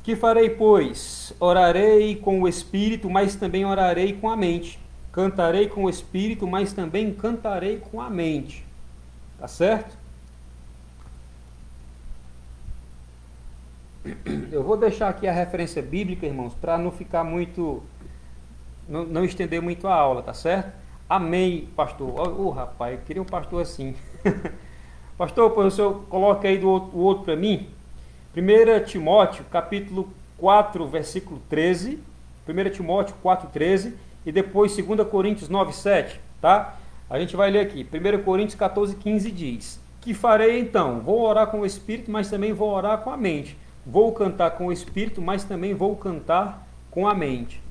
Que farei, pois? Orarei com o espírito, mas também orarei com a mente. Cantarei com o espírito, mas também cantarei com a mente. Tá certo? Eu vou deixar aqui a referência bíblica, irmãos, para não ficar muito... Não estender muito a aula, tá certo? Amém, pastor. Rapaz, eu queria um pastor assim. Pastor, o senhor coloca aí o outro para mim. 1 Timóteo, capítulo 4, versículo 13. 1 Timóteo 4, 13. E depois 2 Coríntios 9, 7. Tá? A gente vai ler aqui. 1 Coríntios 14, 15 diz: que farei então? Vou orar com o espírito, mas também vou orar com a mente. Vou cantar com o espírito, mas também vou cantar com a mente.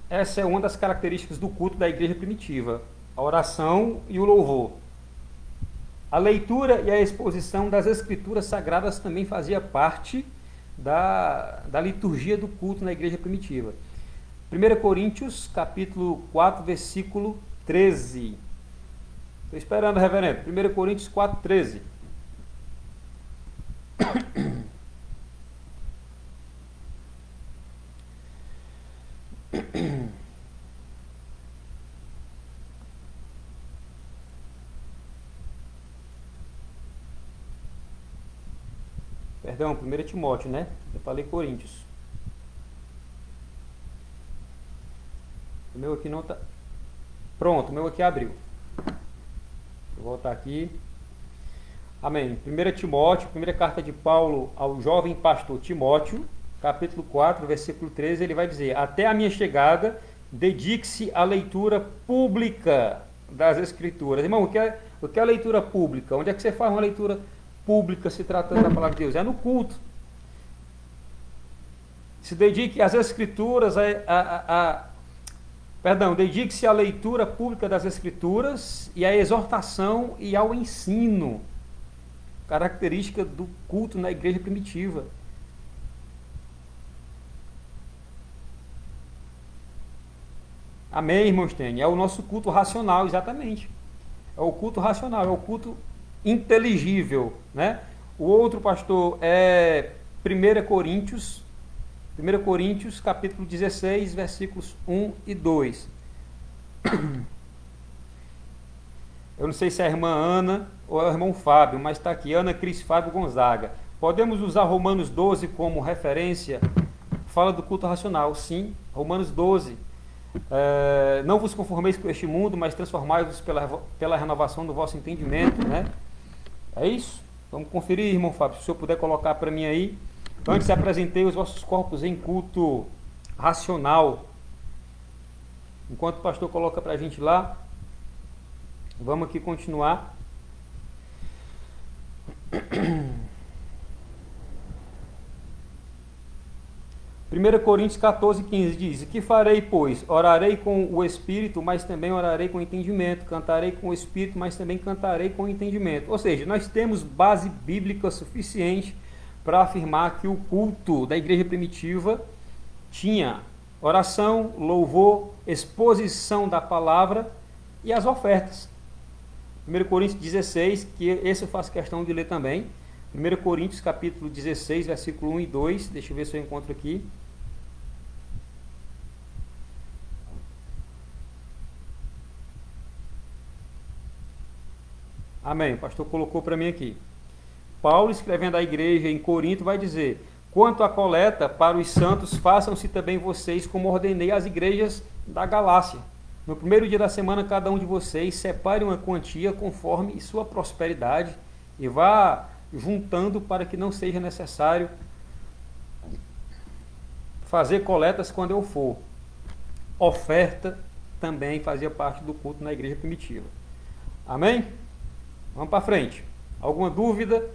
Essa é uma das características do culto da igreja primitiva, a oração e o louvor. A leitura e a exposição das escrituras sagradas também fazia parte da liturgia do culto na igreja primitiva. 1 Coríntios, capítulo 4, versículo 13. Estou esperando, reverendo. 1 Coríntios 4, 13. Perdão, 1 Timóteo, né? Eu falei Coríntios. O meu aqui não tá... Pronto, o meu aqui abriu. Vou voltar aqui. Amém. 1 Timóteo, primeira carta de Paulo ao jovem pastor Timóteo, capítulo 4, versículo 13, ele vai dizer: até a minha chegada, dedique-se à leitura pública das Escrituras. Irmão, o que é a leitura pública? Onde é que você faz uma leitura pública se tratando da palavra de Deus? É no culto. Se dedique às Escrituras, dedique-se à leitura pública das Escrituras e à exortação e ao ensino. Característica do culto na igreja primitiva. Amém, irmão Stênio? É o nosso culto racional, exatamente. É o culto racional, é o culto inteligível, né? O outro, pastor, é 1 Coríntios, capítulo 16, versículos 1 e 2. Eu não sei se é a irmã Ana ou é o irmão Fábio, mas está aqui, Ana Cris Fábio Gonzaga. Podemos usar Romanos 12 como referência? Fala do culto racional, sim. Romanos 12. Não vos conformeis com este mundo, mas transformai-vos pela renovação do vosso entendimento, né? É isso? Vamos conferir, irmão Fábio, se o senhor puder colocar para mim aí. Antes apresentei os vossos corpos em culto racional. Enquanto o pastor coloca para a gente lá, vamos aqui continuar. 1 Coríntios 14, 15 diz: que farei, pois? Orarei com o Espírito, mas também orarei com o entendimento. Cantarei com o Espírito, mas também cantarei com o entendimento. Ou seja, nós temos base bíblica suficiente para afirmar que o culto da igreja primitiva tinha oração, louvor, exposição da palavra e as ofertas. 1 Coríntios 16, que esse eu faço questão de ler também. 1 Coríntios capítulo 16, versículo 1 e 2. Deixa eu ver se eu encontro aqui. Amém. O pastor colocou para mim aqui. Paulo, escrevendo à igreja em Corinto, vai dizer: quanto à coleta para os santos, façam-se também vocês como ordenei às igrejas da Galácia. No primeiro dia da semana, cada um de vocês separe uma quantia conforme sua prosperidade e vá juntando para que não seja necessário fazer coletas quando eu for. Oferta também fazia parte do culto na igreja primitiva. Amém? Vamos para frente. Alguma dúvida?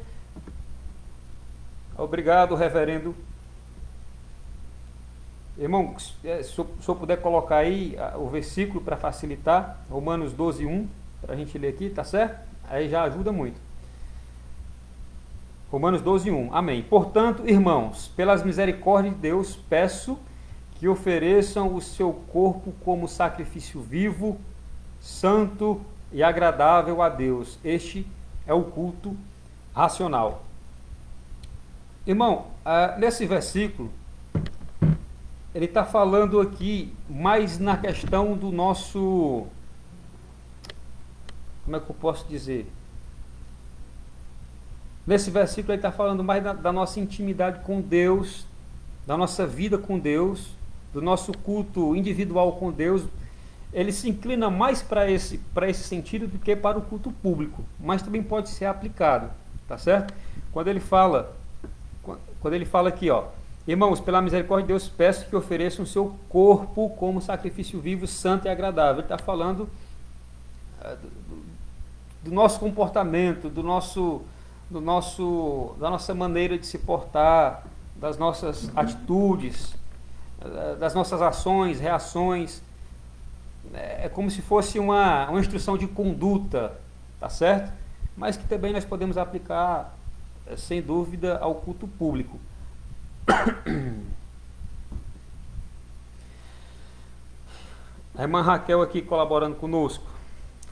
Obrigado, reverendo. Irmão, se o senhor puder colocar aí o versículo para facilitar, Romanos 12, 1, para a gente ler aqui, tá certo? Aí já ajuda muito. Romanos 12, 1. Amém. Portanto, irmãos, pelas misericórdias de Deus, peço que ofereçam o seu corpo como sacrifício vivo, santo, e agradável a Deus. Este é o culto racional. Irmão, nesse versículo, ele está falando aqui mais na questão do nosso... Como é que eu posso dizer? Nesse versículo ele está falando mais da nossa intimidade com Deus, da nossa vida com Deus, do nosso culto individual com Deus. Ele se inclina mais para esse sentido do que para o culto público, mas também pode ser aplicado, tá certo? Quando ele fala aqui, ó, irmãos, pela misericórdia de Deus, peço que ofereçam o seu corpo como sacrifício vivo, santo e agradável. Ele está falando do nosso comportamento, da nossa maneira de se portar, das nossas atitudes, das nossas ações, reações. É como se fosse uma instrução de conduta, tá certo? Mas que também nós podemos aplicar, sem dúvida, ao culto público. A irmã Raquel aqui colaborando conosco.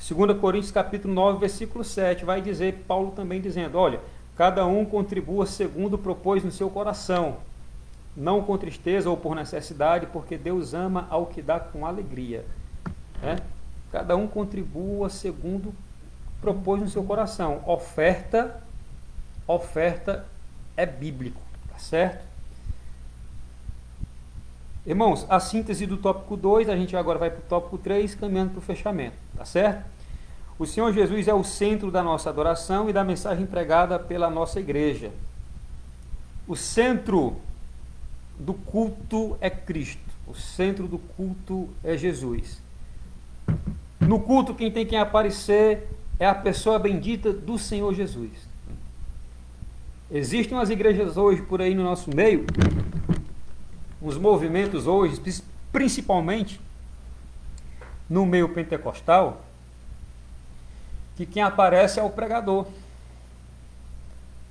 2 Coríntios capítulo 9, versículo 7, vai dizer, Paulo também dizendo, olha, cada um contribua segundo propôs no seu coração, não com tristeza ou por necessidade, porque Deus ama ao que dá com alegria. Cada um contribua segundo propôs no seu coração. Oferta é bíblico, tá certo? Irmãos, a síntese do tópico 2, a gente agora vai para o tópico 3, caminhando para o fechamento, tá certo? O Senhor Jesus é o centro da nossa adoração e da mensagem pregada pela nossa igreja. O centro do culto é Cristo, o centro do culto é Jesus. No culto, quem tem que aparecer é a pessoa bendita do Senhor Jesus. Existem umas igrejas hoje por aí no nosso meio, uns movimentos hoje, principalmente no meio pentecostal, que quem aparece é o pregador,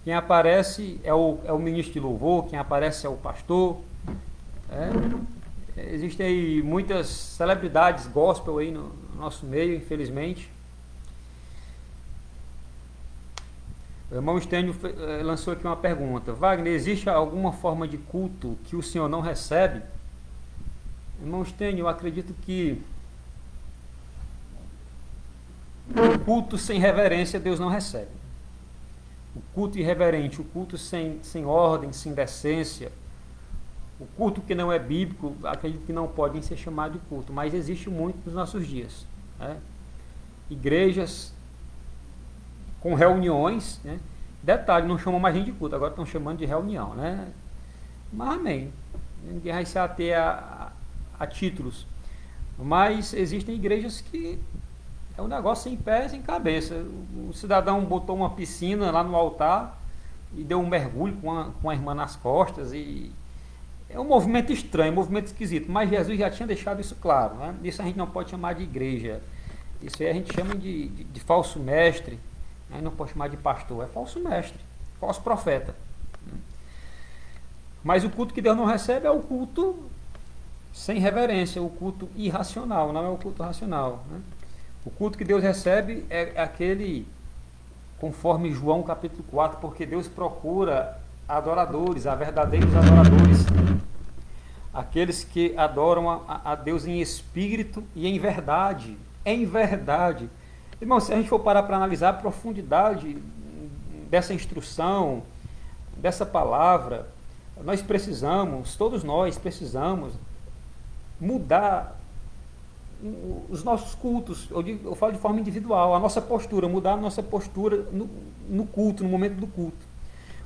quem aparece é o ministro de louvor, quem aparece é o pastor. Existem aí muitas celebridades gospel aí no nosso meio, infelizmente. O irmão Estênio lançou aqui uma pergunta. Wagner, existe alguma forma de culto que o senhor não recebe? Irmão Estênio, eu acredito que o culto sem reverência Deus não recebe. O culto irreverente, o culto sem ordem, sem decência, o culto que não é bíblico, acredito que não podem ser chamados de culto, mas existe muito nos nossos dias. Igrejas com reuniões, detalhe, não chamam mais gente de culto, agora estão chamando de reunião, mas amém, ninguém vai se ater a títulos, mas existem igrejas que é um negócio sem pé, sem cabeça. O cidadão botou uma piscina lá no altar e deu um mergulho com a irmã nas costas, e é um movimento estranho, um movimento esquisito, mas Jesus já tinha deixado isso claro, Isso a gente não pode chamar de igreja, isso aí a gente chama de falso mestre. Não pode chamar de pastor, é falso mestre, falso profeta. Mas o culto que Deus não recebe é o culto sem reverência, o culto irracional, não é o culto racional. O culto que Deus recebe é aquele, conforme João capítulo 4, porque Deus procura adoradores, verdadeiros adoradores, aqueles que adoram a Deus em espírito e em verdade. Em verdade. Irmão, se a gente for parar para analisar a profundidade dessa instrução, dessa palavra, todos nós precisamos mudar os nossos cultos. Eu falo de forma individual, a nossa postura, mudar a nossa postura no culto, no momento do culto.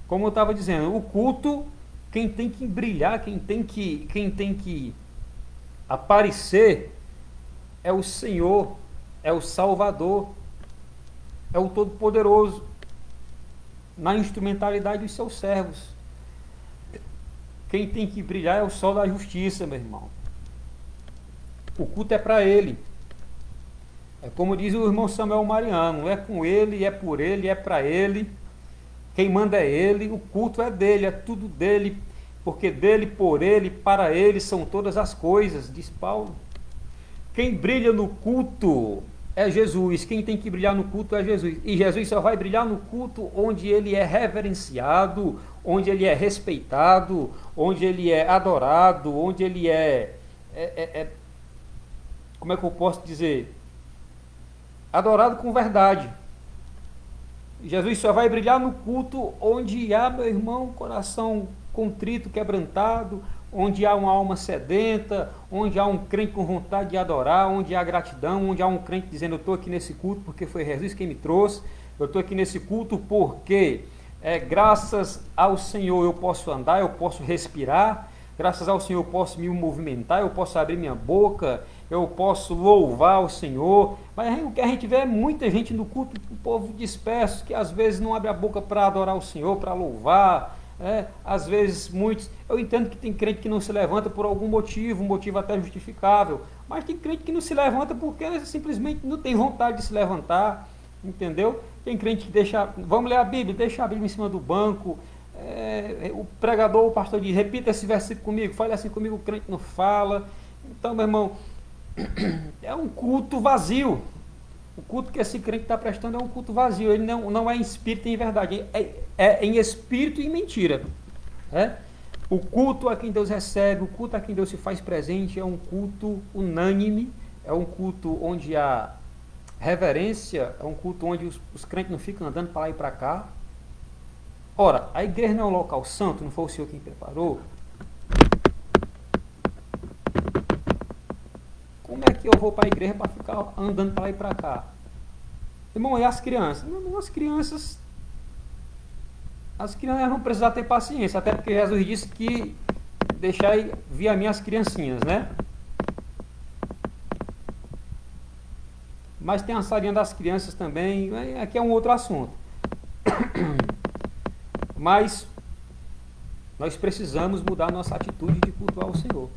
Como eu estava dizendo, o culto, quem tem que brilhar, quem tem que aparecer é o Senhor, é o Salvador, é o Todo-Poderoso, na instrumentalidade dos seus servos. Quem tem que brilhar é o sol da justiça, meu irmão. O culto é para Ele. É como diz o irmão Samuel Mariano, é com Ele, é por Ele, é para Ele. Quem manda é Ele, o culto é dele, é tudo dele, porque dele, por Ele, para Ele são todas as coisas, diz Paulo. Quem brilha no culto é Jesus. Quem tem que brilhar no culto é Jesus. E Jesus só vai brilhar no culto onde ele é reverenciado, onde ele é respeitado, onde ele é adorado, onde ele como é que eu posso dizer? Adorado com verdade. Jesus só vai brilhar no culto onde há, meu irmão, coração contrito, quebrantado, onde há uma alma sedenta, onde há um crente com vontade de adorar, onde há gratidão, onde há um crente dizendo: eu estou aqui nesse culto porque foi Jesus quem me trouxe, eu estou aqui nesse culto porque graças ao Senhor eu posso andar, eu posso respirar, graças ao Senhor eu posso me movimentar, eu posso abrir minha boca, eu posso louvar o Senhor. Mas o que a gente vê é muita gente no culto, o povo disperso, que às vezes não abre a boca para adorar o Senhor, para louvar. Às vezes muitos, eu entendo que tem crente que não se levanta por algum motivo, um motivo até justificável, mas tem crente que não se levanta porque simplesmente não tem vontade de se levantar, entendeu? Tem crente que deixa, vamos ler a Bíblia, deixa a Bíblia em cima do banco, o pregador, o pastor diz: repita esse versículo comigo, fale assim comigo, o crente não fala. Então, meu irmão, é um culto vazio. O culto que esse crente está prestando é um culto vazio. Ele não é em espírito e em verdade. É em espírito e mentira. O culto a quem Deus recebe, o culto a quem Deus se faz presente, é um culto unânime, é um culto onde há reverência, é um culto onde os crentes não ficam andando para lá e para cá. Ora, a igreja não é um local santo, não foi o Senhor quem preparou? Como é que eu vou para a igreja para ficar andando para lá e para cá? Irmão, e as crianças? Não, as crianças vão precisar ter paciência, até porque Jesus disse que deixai vir a mim as criancinhas, né? Mas tem a salinha das crianças também, aqui é um outro assunto. Mas nós precisamos mudar a nossa atitude de cultuar o Senhor.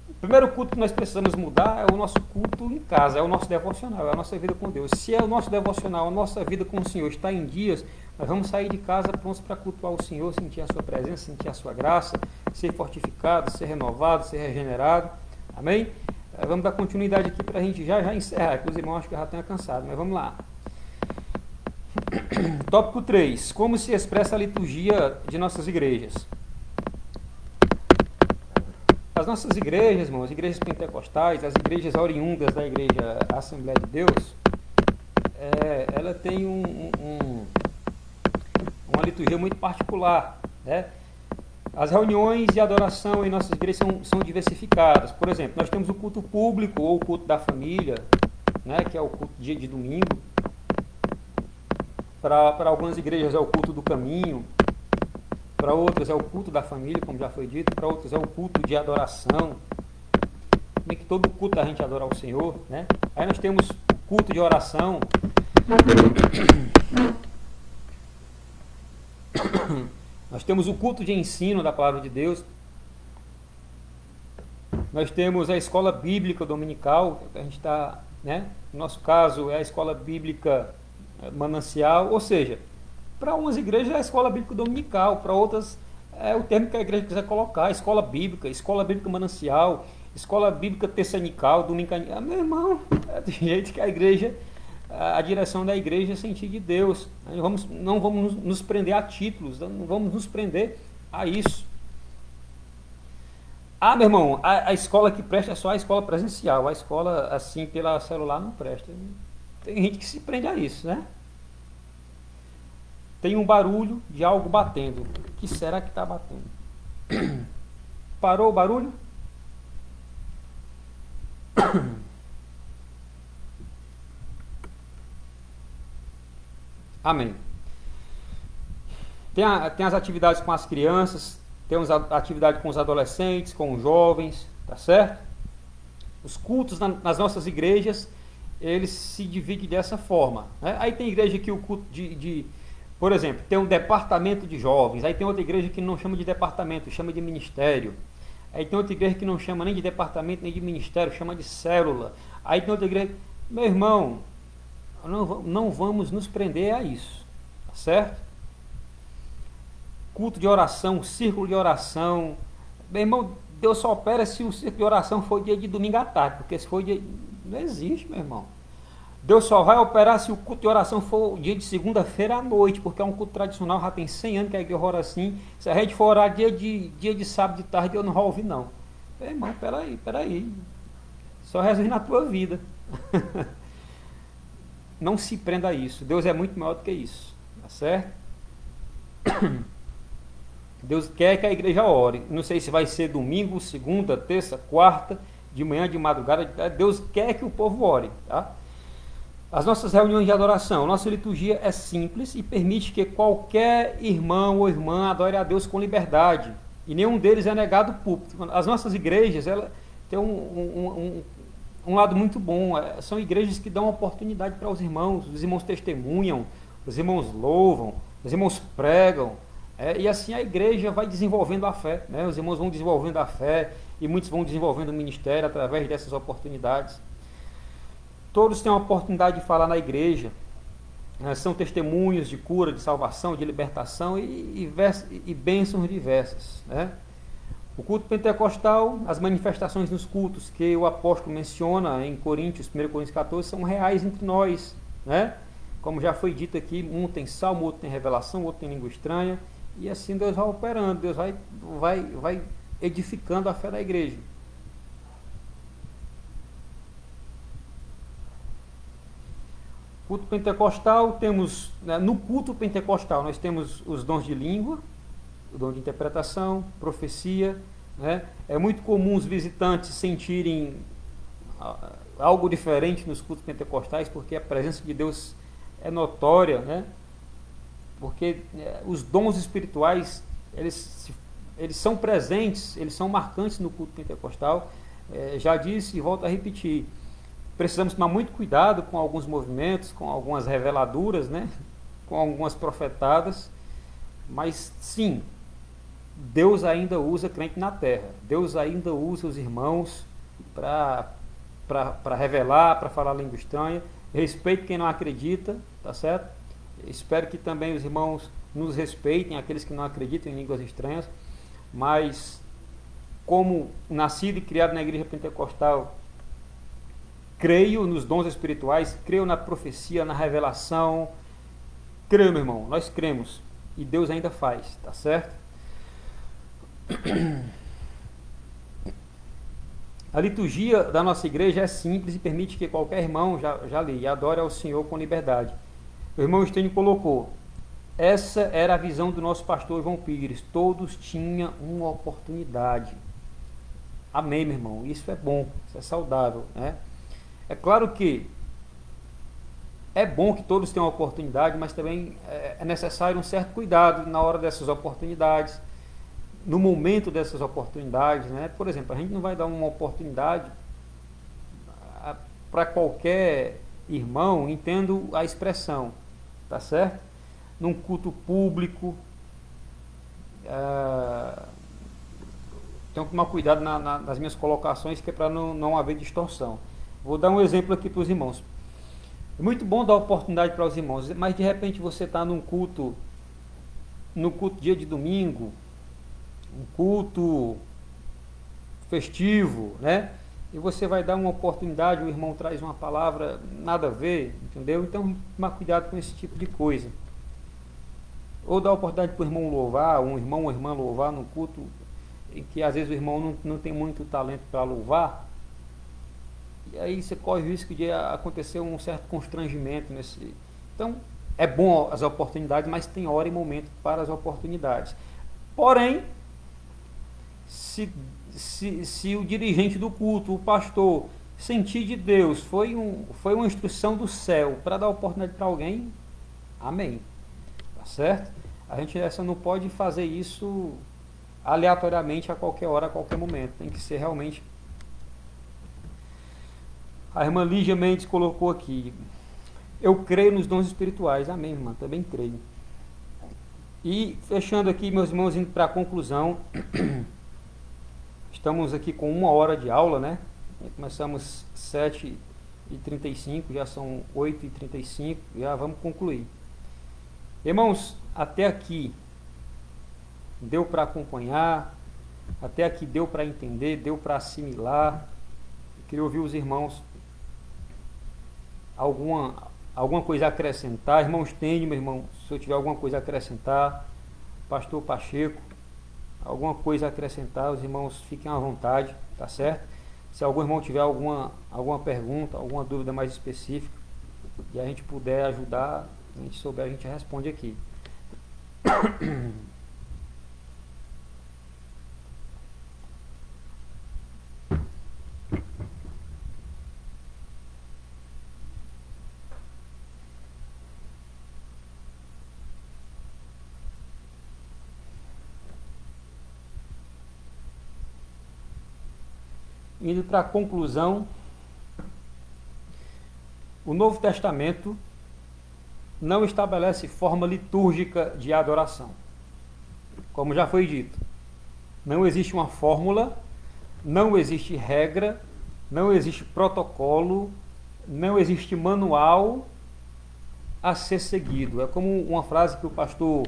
O primeiro culto que nós precisamos mudar é o nosso culto em casa, é o nosso devocional, é a nossa vida com Deus. Se é o nosso devocional, a nossa vida com o Senhor está em dias, nós vamos sair de casa prontos para cultuar o Senhor, sentir a sua presença, sentir a sua graça, ser fortificado, ser renovado, ser regenerado. Amém? Vamos dar continuidade aqui para a gente já encerrar, que os irmãos acho que já estão cansados, mas vamos lá. Tópico 3. Como se expressa a liturgia de nossas igrejas? As nossas igrejas, irmãos, as igrejas pentecostais, as igrejas oriundas da Igreja Assembleia de Deus, ela tem uma liturgia muito particular, né? As reuniões de adoração em nossas igrejas são diversificadas. Por exemplo, nós temos o culto público ou o culto da família, né, que é o culto dia de domingo. Para algumas igrejas é o culto do caminho, para outras é o culto da família, como já foi dito, para outras é o culto de adoração. Nem que todo culto a gente adora ao Senhor, né? Aí nós temos o culto de oração. Nós temos o culto de ensino da palavra de Deus. Nós temos a escola bíblica dominical, que a gente está, né? No nosso caso é a escola bíblica manancial, ou seja, para umas igrejas é a escola bíblica dominical, para outras é o termo que a igreja quiser colocar: escola bíblica manancial, escola bíblica terçanical, dominical. Meu irmão, é do jeito que a igreja, a direção da igreja é sentir de Deus. Não vamos nos prender a títulos, não vamos nos prender a isso. Meu irmão, a escola que presta é só a escola presencial, a escola assim pela celular não presta. Tem gente que se prende a isso, né? Tem um barulho de algo batendo. O que será que está batendo? Parou o barulho? Amém. Tem as atividades com as crianças, temos a atividade com os adolescentes, com os jovens, tá certo? Os cultos nas nossas igrejas, eles se dividem dessa forma, né? Aí tem igreja que o culto por exemplo, tem um departamento de jovens, aí tem outra igreja que não chama de departamento, chama de ministério. Aí tem outra igreja que não chama nem de departamento, nem de ministério, chama de célula. Aí tem outra igreja... Meu irmão, não vamos nos prender a isso, tá certo? Culto de oração, círculo de oração. Meu irmão, Deus só opera se o círculo de oração for dia de domingo à tarde, porque se for dia... Não existe, meu irmão. Deus só vai operar se o culto de oração for dia de segunda-feira à noite, porque é um culto tradicional, já tem 100 anos que a igreja ora assim. Se a gente for orar dia de sábado de tarde, eu não vou ouvir não. Irmão, peraí. Só resolve na tua vida. Não se prenda a isso. Deus é muito maior do que isso. Tá certo? Deus quer que a igreja ore. Não sei se vai ser domingo, segunda, terça, quarta, de manhã, de madrugada. Deus quer que o povo ore. Tá? As nossas reuniões de adoração, nossa liturgia é simples e permite que qualquer irmão ou irmã adore a Deus com liberdade. E nenhum deles é negado púlpito. As nossas igrejas, ela tem um lado muito bom. São igrejas que dão oportunidade para os irmãos testemunham, os irmãos louvam, os irmãos pregam. E assim a igreja vai desenvolvendo a fé. Né? Os irmãos vão desenvolvendo a fé e muitos vão desenvolvendo o ministério através dessas oportunidades. Todos têm a oportunidade de falar na igreja. São testemunhos de cura, de salvação, de libertação e bênçãos diversas. Né? O culto pentecostal, as manifestações nos cultos que o apóstolo menciona em Coríntios, 1 Coríntios 14, são reais entre nós. Né? Como já foi dito aqui, um tem salmo, outro tem revelação, outro tem língua estranha. E assim Deus vai operando, Deus vai edificando a fé da igreja. Culto pentecostal, temos, no culto pentecostal nós temos os dons de língua, o dom de interpretação, profecia. Né? É muito comum os visitantes sentirem algo diferente nos cultos pentecostais, porque a presença de Deus é notória, né? Porque os dons espirituais, eles são presentes, eles são marcantes no culto pentecostal. Já disse e volto a repetir, precisamos tomar muito cuidado com alguns movimentos, com algumas reveladuras, né? Com algumas profetadas, mas sim, Deus ainda usa crente na terra, Deus ainda usa os irmãos para revelar, para falar língua estranha. Respeito quem não acredita, tá certo? Espero que também os irmãos nos respeitem, aqueles que não acreditam em línguas estranhas, mas como nascido e criado na igreja pentecostal, creio nos dons espirituais, creio na profecia, na revelação. Creio, meu irmão, nós cremos e Deus ainda faz, tá certo? A liturgia da nossa igreja é simples e permite que qualquer irmão, já li, adore ao Senhor com liberdade. O irmão Estênio colocou, essa era a visão do nosso pastor João Pires, todos tinham uma oportunidade. Amém, meu irmão, isso é bom, isso é saudável. Né? É claro que é bom que todos tenham uma oportunidade, mas também é necessário um certo cuidado na hora dessas oportunidades, no momento dessas oportunidades. Né? Por exemplo, a gente não vai dar uma oportunidade para qualquer irmão, entendo a expressão, tá certo? Num culto público, tenho que tomar cuidado nas minhas colocações, que é para não haver distorção. Vou dar um exemplo aqui para os irmãos. É muito bom dar oportunidade para os irmãos, mas de repente você está no culto dia de domingo, um culto festivo, né? E você vai dar uma oportunidade, o irmão traz uma palavra nada a ver, entendeu? Então, tomar cuidado com esse tipo de coisa. Ou dar oportunidade para o irmão louvar, um irmão ou irmã louvar num culto em que às vezes o irmão não tem muito talento para louvar. E aí você corre o risco de acontecer um certo constrangimento nesse. Então, é bom as oportunidades, mas tem hora e momento para as oportunidades. Porém, se o dirigente do culto, o pastor, sentir de Deus, foi uma instrução do céu para dar oportunidade para alguém, amém. Tá certo? A gente não pode fazer isso aleatoriamente a qualquer hora, a qualquer momento. Tem que ser realmente. A irmã Lígia Mendes colocou aqui, eu creio nos dons espirituais. Amém, irmã, também creio. E fechando aqui, meus irmãos, indo para a conclusão. Estamos aqui com 1 hora de aula, né? Começamos 7h35, já são 8h35, já vamos concluir. Irmãos, até aqui deu para acompanhar, até aqui deu para entender, deu para assimilar. Eu queria ouvir os irmãos alguma coisa a acrescentar. Irmão Stênio, meu irmão, se eu tiver alguma coisa a acrescentar, pastor Pacheco, alguma coisa a acrescentar, os irmãos fiquem à vontade, tá certo? Se algum irmão tiver alguma pergunta, alguma dúvida mais específica, e a gente puder ajudar, a gente souber, a gente responde aqui. Indo para a conclusão, o Novo Testamento não estabelece forma litúrgica de adoração. Como já foi dito, não existe uma fórmula, não existe regra, não existe protocolo, não existe manual a ser seguido. É como uma frase que o pastor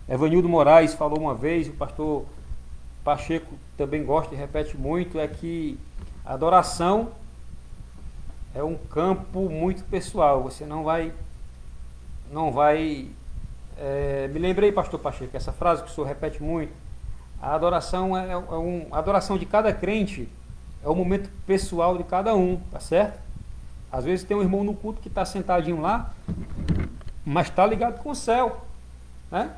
Evanildo Moraes falou uma vez, o pastor Pacheco também gosta e repete muito, é que a adoração é um campo muito pessoal. Você não vai me lembrei, pastor Pacheco, essa frase que o senhor repete muito. A adoração a adoração de cada crente é um momento pessoal de cada um, tá certo? Às vezes tem um irmão no culto que está sentadinho lá, mas está ligado com o céu, né?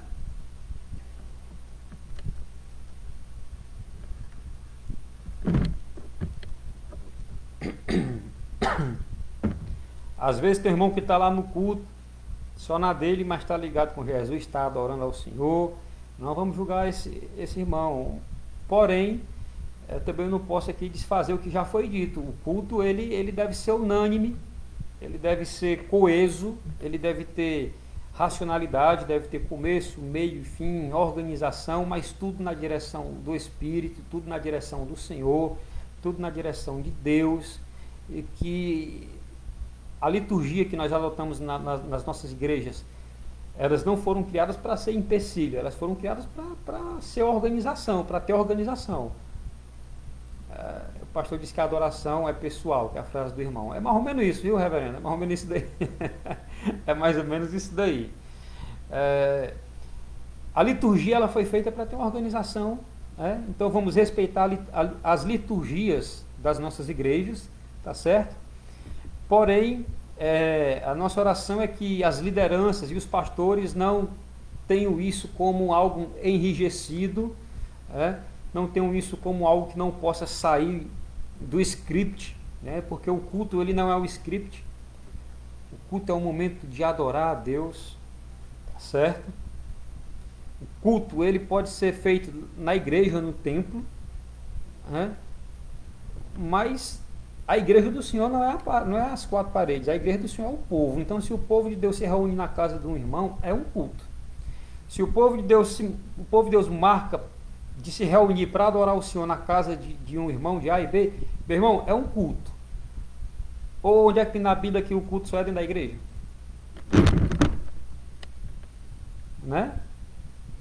Às vezes tem um irmão que está lá no culto, só na dele, mas está ligado com Jesus, está adorando ao Senhor. Não vamos julgar esse irmão. Porém, eu também não posso aqui desfazer o que já foi dito. O culto ele deve ser unânime, ele deve ser coeso, ele deve ter racionalidade, deve ter começo, meio e fim, organização, mas tudo na direção do Espírito, tudo na direção do Senhor, tudo na direção de Deus, e que a liturgia que nós adotamos nas nossas igrejas, elas não foram criadas para ser empecilho, elas foram criadas para ser organização, para ter organização. O pastor disse que a adoração é pessoal, que é a frase do irmão. É mais ou menos isso, viu, reverendo? É mais ou menos isso daí. É mais ou menos isso daí. A liturgia ela foi feita para ter uma organização, né? Então vamos respeitar as liturgias das nossas igrejas, tá certo? Porém, a nossa oração é que as lideranças e os pastores não tenham isso como algo enrijecido, não tenham isso como algo que não possa sair do script, né? Porque o culto ele não é o script. O culto é um momento de adorar a Deus, tá certo? O culto ele pode ser feito na igreja, no templo, né? Mas a igreja do Senhor não é as quatro paredes, a igreja do Senhor é o povo. Então, se o povo de Deus se reúne na casa de um irmão, é um culto. Se o povo de Deus marca de se reunir para adorar o Senhor na casa de um irmão de A e B, meu irmão, é um culto. Ou onde é que tem na Bíblia que o culto só é dentro da igreja? Né?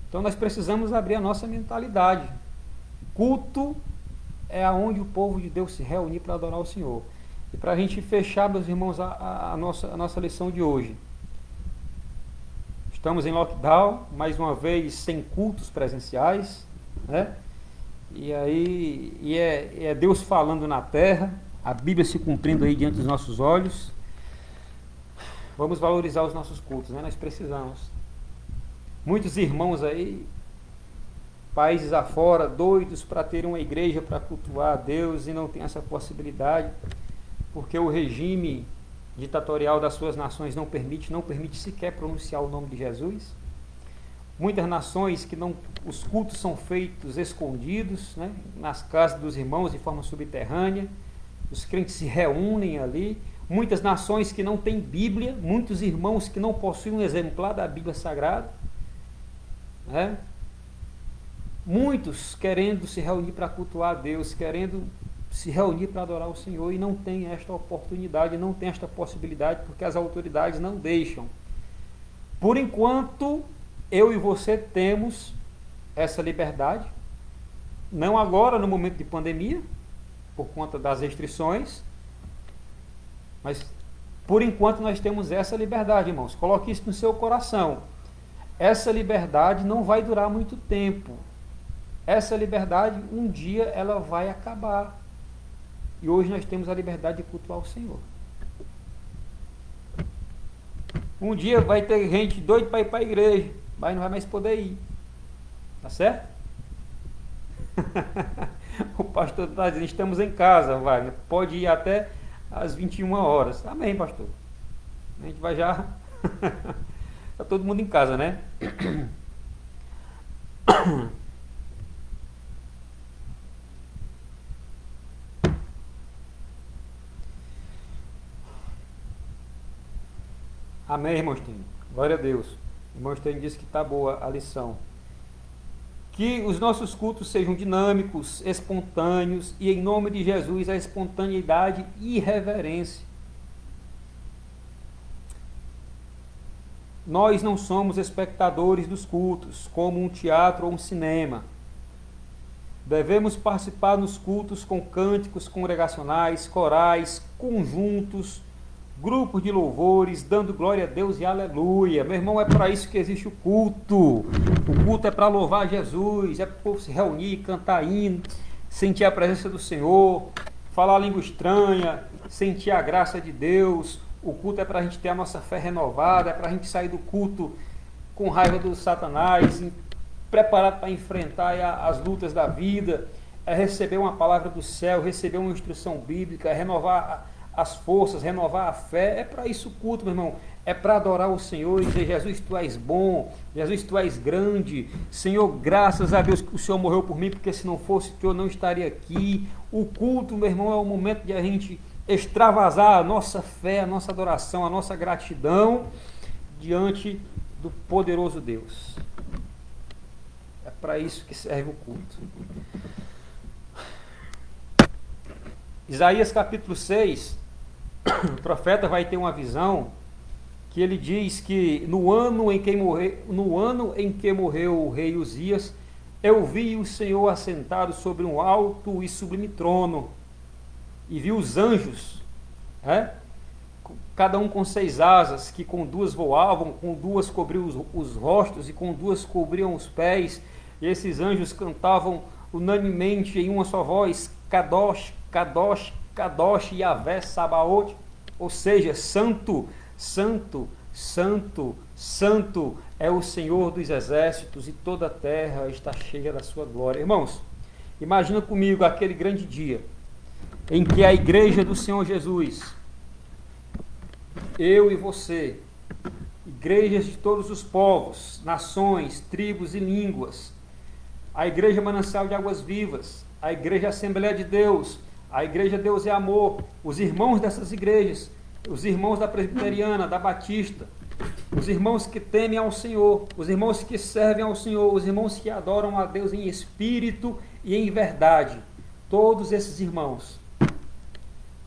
Então nós precisamos abrir a nossa mentalidade. Culto é aonde o povo de Deus se reunir para adorar o Senhor. E para a gente fechar, meus irmãos, a nossa lição de hoje. Estamos em lockdown, mais uma vez sem cultos presenciais, né? E é Deus falando na terra, a Bíblia se cumprindo aí diante dos nossos olhos. Vamos valorizar os nossos cultos, né? Nós precisamos. Muitos irmãos aí, países afora, doidos para ter uma igreja para cultuar a Deus e não tem essa possibilidade, porque o regime ditatorial das suas nações não permite sequer pronunciar o nome de Jesus. Muitas nações que os cultos são feitos escondidos, né, nas casas dos irmãos de forma subterrânea, os crentes se reúnem ali. Muitas nações que não têm Bíblia, muitos irmãos que não possuem um exemplar da Bíblia Sagrada, né? Muitos querendo se reunir para cultuar a Deus, querendo se reunir para adorar o Senhor e não tem esta oportunidade, não tem esta possibilidade, porque as autoridades não deixam. Por enquanto, eu e você temos essa liberdade, não agora no momento de pandemia, por conta das restrições, mas Por enquanto nós temos essa liberdade, irmãos. Coloque isso no seu coração. Essa liberdade não vai durar muito tempo. Essa liberdade, um dia, ela vai acabar. E hoje nós temos a liberdade de cultuar o Senhor. Um dia vai ter gente doida para ir para a igreja, mas não vai mais poder ir. Tá certo? O pastor está dizendo, estamos em casa, Wagner. Pode ir até às 21 horas. Amém, pastor. A gente vai já... Está todo mundo em casa, né? Amém, irmão Stênio. Glória a Deus. O irmão Stênio disse que está boa a lição. Que os nossos cultos sejam dinâmicos, espontâneos e, em nome de Jesus, a espontaneidade e reverência. Nós não somos espectadores dos cultos, como um teatro ou um cinema. Devemos participar nos cultos com cânticos congregacionais, corais, conjuntos, grupos de louvores, dando glória a Deus e aleluia. Meu irmão, é para isso que existe o culto. O culto é para louvar Jesus, é para o povo se reunir, cantar hino, sentir a presença do Senhor, falar a língua estranha, sentir a graça de Deus. O culto é para a gente ter a nossa fé renovada, é para a gente sair do culto com raiva do Satanás, preparado para enfrentar as lutas da vida, é receber uma palavra do céu, receber uma instrução bíblica, é renovar as forças, renovar a fé. É para isso o culto, meu irmão. É para adorar o Senhor e dizer, Jesus, Tu és bom, Jesus, Tu és grande, Senhor, graças a Deus que o Senhor morreu por mim, porque se não fosse que eu não estaria aqui. O culto, meu irmão, é o momento de a gente extravasar a nossa fé, a nossa adoração, a nossa gratidão diante do poderoso Deus. É para isso que serve o culto. Isaías capítulo 6, o profeta vai ter uma visão que ele diz que no ano em que morreu o rei Uzias, eu vi o Senhor assentado sobre um alto e sublime trono, e vi os anjos, cada um com 6 asas, que com 2 voavam, com 2 cobriam os rostos e com 2 cobriam os pés, e esses anjos cantavam unanimemente em uma só voz, Kadosh, Kadosh, Kadosh, Yahvé Sabaoth, ou seja, santo, santo, santo, santo é o Senhor dos exércitos, e toda a terra está cheia da sua glória. Irmãos, imagina comigo aquele grande dia em que a igreja do Senhor Jesus, eu e você, igrejas de todos os povos, nações, tribos e línguas, a igreja Manancial de Águas Vivas, a igreja Assembleia de Deus, a igreja Deus é Amor, os irmãos dessas igrejas, os irmãos da Presbiteriana, da Batista, os irmãos que temem ao Senhor, os irmãos que servem ao Senhor, os irmãos que adoram a Deus em espírito e em verdade, todos esses irmãos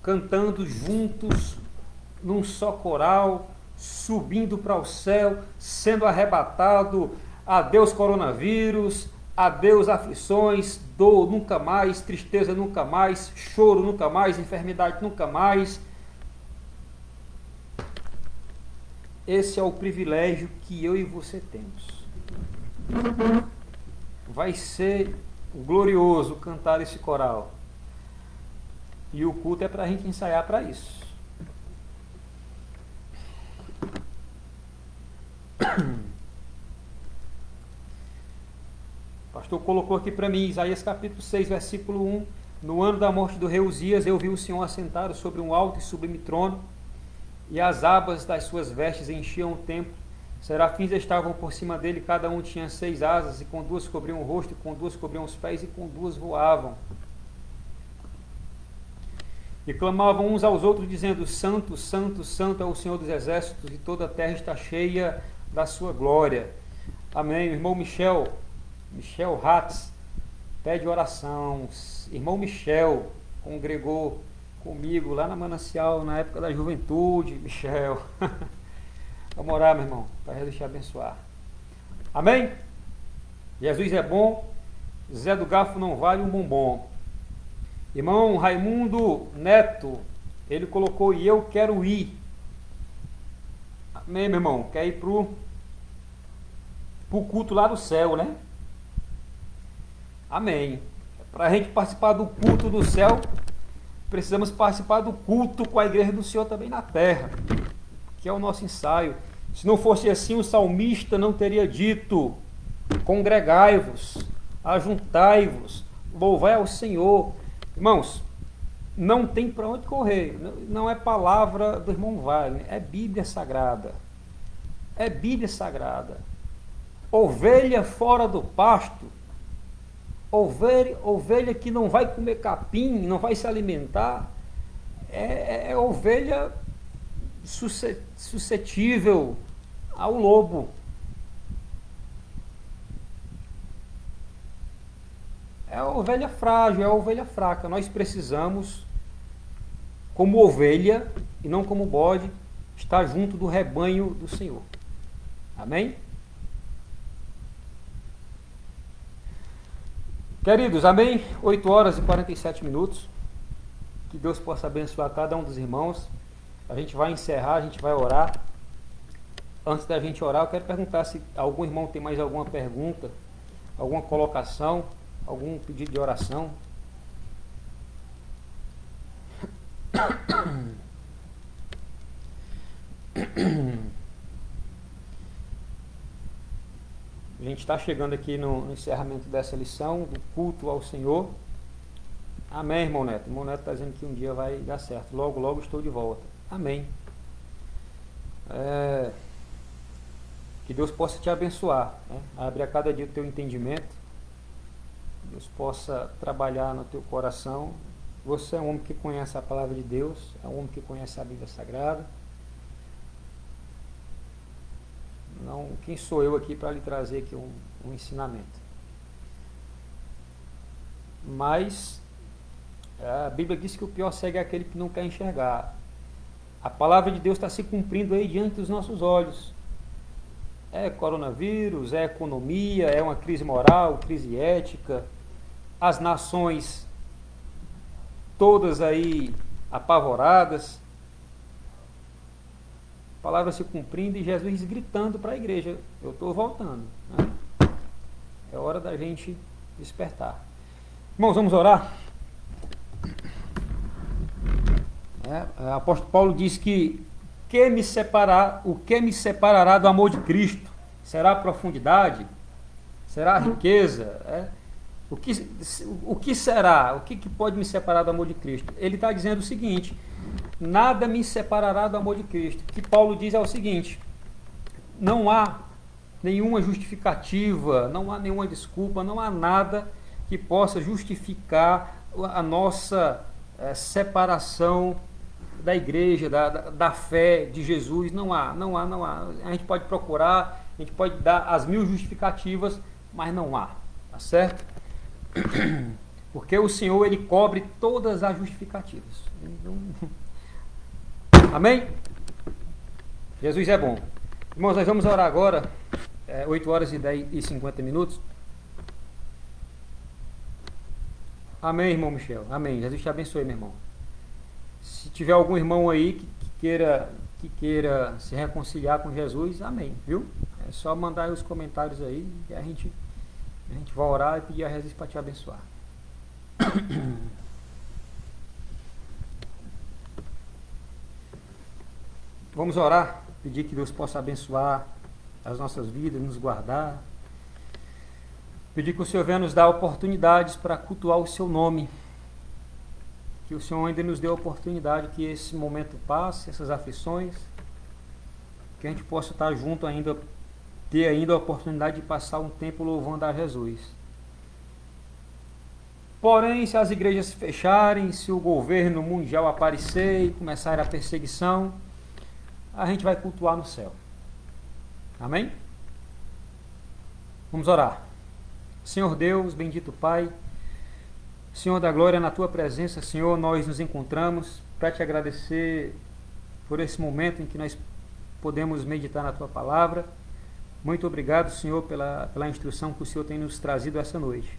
cantando juntos num só coral, subindo para o céu, sendo arrebatado. Adeus coronavírus, adeus aflições, dor nunca mais, tristeza nunca mais, choro nunca mais, enfermidade nunca mais. Esse é o privilégio que eu e você temos. Vai ser glorioso cantar esse coral. E o culto é para a gente ensaiar para isso. O pastor colocou aqui para mim, Isaías capítulo 6, versículo 1. No ano da morte do rei Uzias, eu vi o Senhor assentado sobre um alto e sublime trono, e as abas das suas vestes enchiam o templo. Serafins estavam por cima dele, cada um tinha 6 asas, e com 2 cobriam o rosto, e com 2 cobriam os pés, e com 2 voavam. E clamavam uns aos outros, dizendo, Santo, Santo, Santo é o Senhor dos exércitos, e toda a terra está cheia da sua glória. Amém. Irmão Michel Hatz pede oração. Irmão Michel congregou comigo lá na Manancial, na época da juventude. Michel, vamos orar, meu irmão, para Jesus te abençoar. Amém? Jesus é bom, Zé do Garfo não vale um bombom. Irmão Raimundo Neto, ele colocou, e eu quero ir. Amém, meu irmão? Quer ir pro culto lá do céu, né? Amém. Para a gente participar do culto do céu, precisamos participar do culto com a igreja do Senhor também na terra, que é o nosso ensaio. Se não fosse assim, o salmista não teria dito: congregai-vos, ajuntai-vos, louvai ao Senhor. Irmãos, não tem para onde correr. Não é palavra do irmão Wagner, é Bíblia Sagrada. É Bíblia Sagrada. Ovelha fora do pasto, ovelha que não vai comer capim, não vai se alimentar, é ovelha suscetível ao lobo. É a ovelha frágil, é a ovelha fraca. Nós precisamos, como ovelha e não como bode, estar junto do rebanho do Senhor. Amém? Queridos, amém? 8 horas e 47 minutos. Que Deus possa abençoar cada um dos irmãos. A gente vai encerrar, a gente vai orar. Antes da gente orar, eu quero perguntar se algum irmão tem mais alguma pergunta, alguma colocação, algum pedido de oração. A gente está chegando aqui no encerramento dessa lição, do culto ao Senhor. Amém, irmão Neto. O irmão Neto está dizendo que um dia vai dar certo. Logo, logo estou de volta. Amém. Que Deus possa te abençoar, né? Abre a cada dia o teu entendimento. Deus possa trabalhar no teu coração. Você é um homem que conhece a palavra de Deus, é um homem que conhece a Bíblia Sagrada. Não, quem sou eu aqui para lhe trazer aqui um ensinamento? Mas a Bíblia diz que o pior cego é aquele que não quer enxergar. A palavra de Deus está se cumprindo aí diante dos nossos olhos. É coronavírus, é economia, é uma crise moral, crise ética, as nações todas aí apavoradas, a palavra se cumprindo e Jesus gritando para a igreja: eu estou voltando, né? É hora da gente despertar. Irmãos, vamos orar? O apóstolo Paulo diz que o que me separará do amor de Cristo? Será a profundidade? Será a riqueza? O que será? O que pode me separar do amor de Cristo? Ele está dizendo o seguinte: nada me separará do amor de Cristo. O que Paulo diz é o seguinte: não há nenhuma justificativa, não há nenhuma desculpa, não há nada que possa justificar a nossa separação da igreja, da fé de Jesus. Não há. A gente pode procurar, a gente pode dar as 1000 justificativas, mas não há, tá certo? Porque o Senhor, Ele cobre todas as justificativas. Amém? Jesus é bom. Irmãos, nós vamos orar agora, 8 horas e 50 minutos. Amém, irmão Michel. Amém. Jesus te abençoe, meu irmão. Se tiver algum irmão aí que queira se reconciliar com Jesus, amém, viu? É só mandar aí os comentários aí e a gente vai orar e pedir a Jesus para te abençoar. Vamos orar, pedir que Deus possa abençoar as nossas vidas, nos guardar. Pedir que o Senhor venha nos dar oportunidades para cultuar o seu nome. Que o Senhor ainda nos dê a oportunidade que esse momento passe, essas aflições, que a gente possa estar junto ainda, ter ainda a oportunidade de passar um tempo louvando a Jesus. Porém, se as igrejas se fecharem, se o governo mundial aparecer e começar a perseguição, a gente vai cultuar no céu. Amém? Vamos orar. Senhor Deus, bendito Pai, Senhor da glória, na Tua presença, Senhor, nós nos encontramos para Te agradecer por esse momento em que nós podemos meditar na Tua palavra. Muito obrigado, Senhor, pela instrução que o Senhor tem nos trazido essa noite.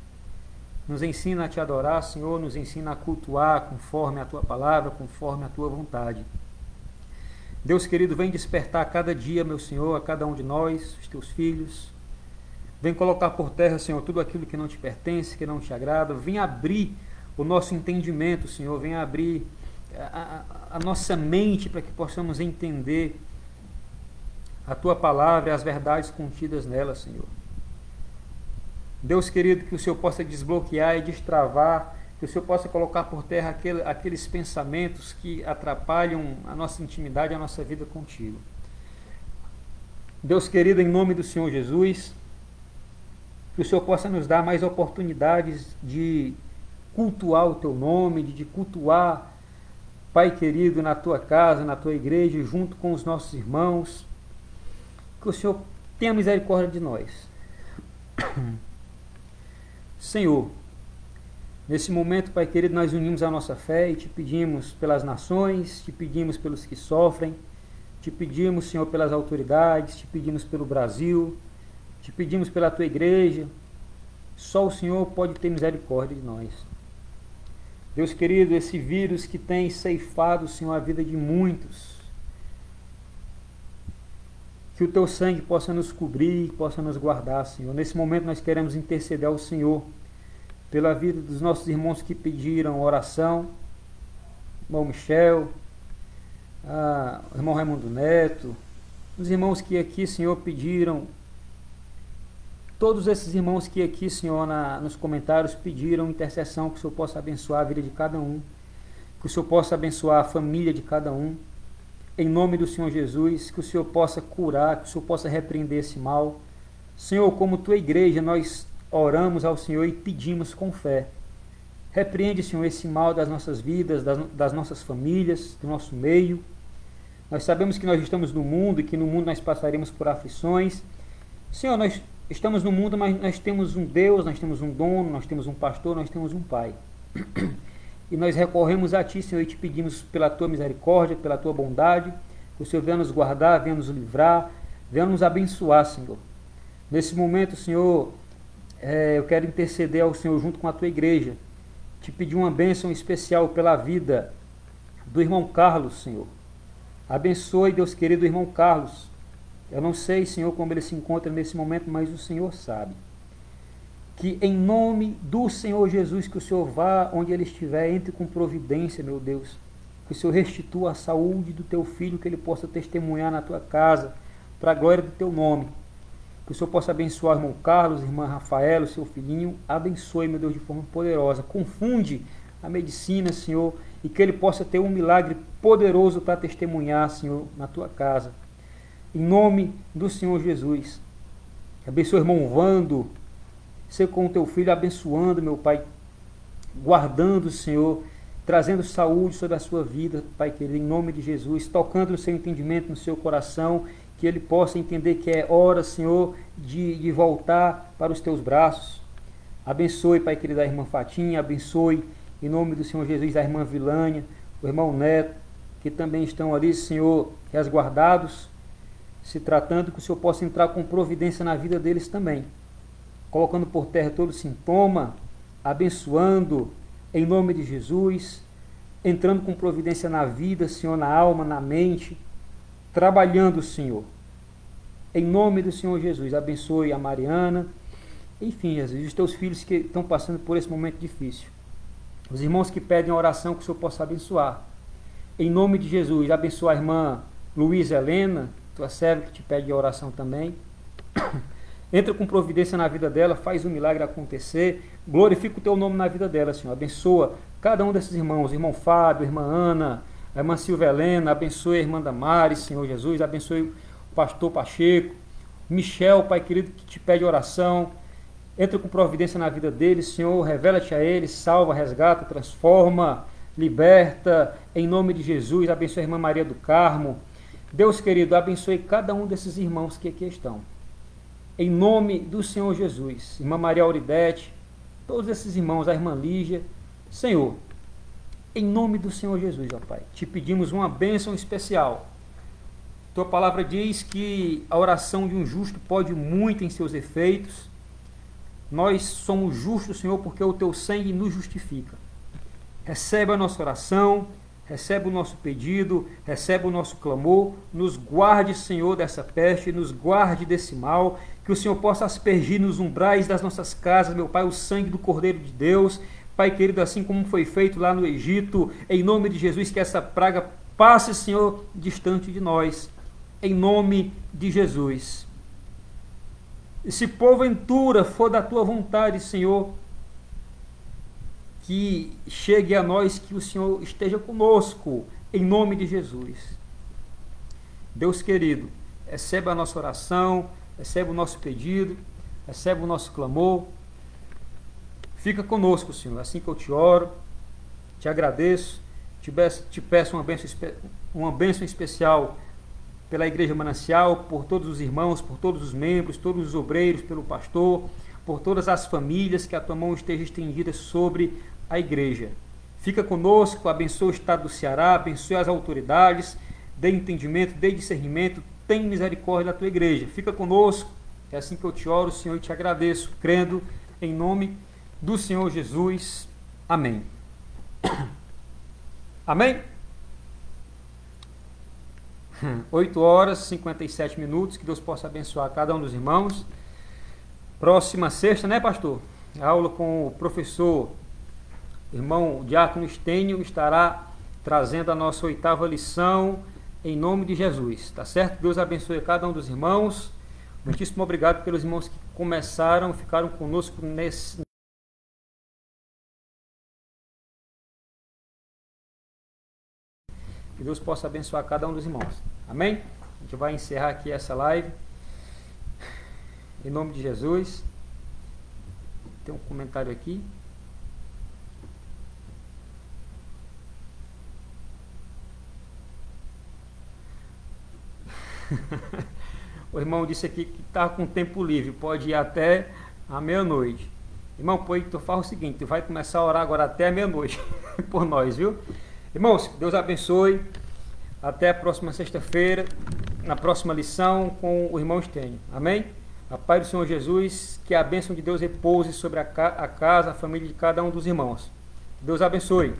Nos ensina a Te adorar, Senhor, nos ensina a cultuar conforme a Tua palavra, conforme a Tua vontade. Deus querido, vem despertar a cada dia, meu Senhor, a cada um de nós, os teus filhos. Vem colocar por terra, Senhor, tudo aquilo que não te pertence, que não te agrada. Vem abrir o nosso entendimento, Senhor. Vem abrir a nossa mente para que possamos entender a Tua palavra e as verdades contidas nela, Senhor. Deus querido, que o Senhor possa desbloquear e destravar, que o Senhor possa colocar por terra aqueles pensamentos que atrapalham a nossa intimidade, a nossa vida contigo. Deus querido, em nome do Senhor Jesus, que o Senhor possa nos dar mais oportunidades de cultuar o Teu nome, de cultuar, Pai querido, na Tua casa, na Tua igreja, junto com os nossos irmãos. Que o Senhor tenha misericórdia de nós. Senhor, nesse momento, Pai querido, nós unimos a nossa fé e te pedimos pelas nações, te pedimos pelos que sofrem, te pedimos, Senhor, pelas autoridades, te pedimos pelo Brasil, te pedimos pela Tua igreja. Só o Senhor pode ter misericórdia de nós. Deus querido, esse vírus que tem ceifado, Senhor, a vida de muitos, que o Teu sangue possa nos cobrir, possa nos guardar, Senhor. Nesse momento nós queremos interceder ao Senhor pela vida dos nossos irmãos que pediram oração, irmão Michel, o irmão Raimundo Neto, os irmãos que aqui, Senhor, pediram, todos esses irmãos que aqui, Senhor, nos comentários pediram intercessão, que o Senhor possa abençoar a vida de cada um, que o Senhor possa abençoar a família de cada um, em nome do Senhor Jesus, que o Senhor possa curar, que o Senhor possa repreender esse mal. Senhor, como Tua igreja, nós oramos ao Senhor e pedimos com fé. Repreende, Senhor, esse mal das nossas vidas, das nossas famílias, do nosso meio. Nós sabemos que nós estamos no mundo e que no mundo nós passaremos por aflições. Senhor, nós estamos no mundo, mas nós temos um Deus, nós temos um dono, nós temos um pastor, nós temos um Pai. E nós recorremos a Ti, Senhor, e te pedimos pela Tua misericórdia, pela Tua bondade, que o Senhor venha nos guardar, venha nos livrar, venha nos abençoar, Senhor. Nesse momento, Senhor, eu quero interceder ao Senhor junto com a Tua igreja, te pedir uma bênção especial pela vida do irmão Carlos, Senhor. Abençoe, Deus querido, o irmão Carlos. Eu não sei, Senhor, como ele se encontra nesse momento, mas o Senhor sabe. Que em nome do Senhor Jesus, que o Senhor vá onde ele estiver, entre com providência, meu Deus. Que o Senhor restitua a saúde do Teu filho, que ele possa testemunhar na Tua casa, para a glória do Teu nome. Que o Senhor possa abençoar o irmão Carlos, a irmã Rafaela, o seu filhinho. Abençoe, meu Deus, de forma poderosa. Confunde a medicina, Senhor, e que ele possa ter um milagre poderoso para testemunhar, Senhor, na Tua casa. Em nome do Senhor Jesus. Abençoe o irmão Vando. Ser com o Teu filho, abençoando, meu Pai, guardando, Senhor, trazendo saúde sobre a sua vida, Pai querido, em nome de Jesus, tocando no seu entendimento, no seu coração, que ele possa entender que é hora, Senhor, de voltar para os Teus braços. Abençoe, Pai querido, a irmã Fatinha, abençoe, em nome do Senhor Jesus, a irmã Vilânia, o irmão Neto, que também estão ali, Senhor, resguardados, se tratando que o Senhor possa entrar com providência na vida deles também, colocando por terra todo sintoma, abençoando em nome de Jesus, entrando com providência na vida, Senhor, na alma, na mente, trabalhando, Senhor, em nome do Senhor Jesus. Abençoe a Mariana, enfim, Jesus, os Teus filhos que estão passando por esse momento difícil, os irmãos que pedem oração, que o Senhor possa abençoar, em nome de Jesus. Abençoa a irmã Luísa Helena, Tua serva que te pede oração também. Entra com providência na vida dela, faz o milagre acontecer, glorifica o Teu nome na vida dela, Senhor. Abençoa cada um desses irmãos, o irmão Fábio, a irmã Ana, a irmã Silvia Helena, abençoe a irmã Damares, Senhor Jesus, abençoe o pastor Pacheco, Michel, Pai querido, que te pede oração. Entra com providência na vida deles, Senhor, revela-te a eles, salva, resgata, transforma, liberta, em nome de Jesus. Abençoe a irmã Maria do Carmo. Deus querido, abençoe cada um desses irmãos que aqui estão. Em nome do Senhor Jesus, irmã Maria Auridete, todos esses irmãos, a irmã Lígia, Senhor, em nome do Senhor Jesus, ó Pai, te pedimos uma bênção especial. Tua palavra diz que a oração de um justo pode muito em seus efeitos. Nós somos justos, Senhor, porque o Teu sangue nos justifica. Recebe a nossa oração, recebe o nosso pedido, recebe o nosso clamor, nos guarde, Senhor, dessa peste, nos guarde desse mal, que o Senhor possa aspergir nos umbrais das nossas casas, meu Pai, o sangue do Cordeiro de Deus, Pai querido, assim como foi feito lá no Egito, em nome de Jesus, que essa praga passe, Senhor, distante de nós, em nome de Jesus. E se porventura for da tua vontade, Senhor, que chegue a nós, que o Senhor esteja conosco, em nome de Jesus. Deus querido, recebe a nossa oração, recebe o nosso pedido, recebe o nosso clamor. Fica conosco, Senhor, assim que eu te oro, te agradeço, te peço uma bênção especial pela Igreja Manancial, por todos os irmãos, por todos os membros, todos os obreiros, pelo pastor, por todas as famílias, que a tua mão esteja estendida sobre a igreja. Fica conosco, abençoa o estado do Ceará, abençoe as autoridades, dê entendimento, dê discernimento, tem misericórdia da tua igreja. Fica conosco, é assim que eu te oro, Senhor, e te agradeço, crendo em nome do Senhor Jesus. Amém. Amém? 8h57, que Deus possa abençoar cada um dos irmãos. Próxima sexta, né, pastor? Aula com o professor irmão Diácono Estênio estará trazendo a nossa 8ª lição em nome de Jesus, tá certo? Deus abençoe cada um dos irmãos. Muitíssimo obrigado pelos irmãos que começaram, ficaram conosco nesse. Que Deus possa abençoar cada um dos irmãos. Amém? A gente vai encerrar aqui essa live. Em nome de Jesus. Tem um comentário aqui. O irmão disse aqui que está com tempo livre, pode ir até a meia-noite. Irmão, pois tu faz o seguinte, tu vai começar a orar agora até a meia-noite por nós, viu? Irmãos, Deus abençoe. Até a próxima sexta-feira, na próxima lição com o irmão Estênio. Amém? A paz do Senhor Jesus, que a bênção de Deus repouse sobre a casa, a família de cada um dos irmãos. Deus abençoe.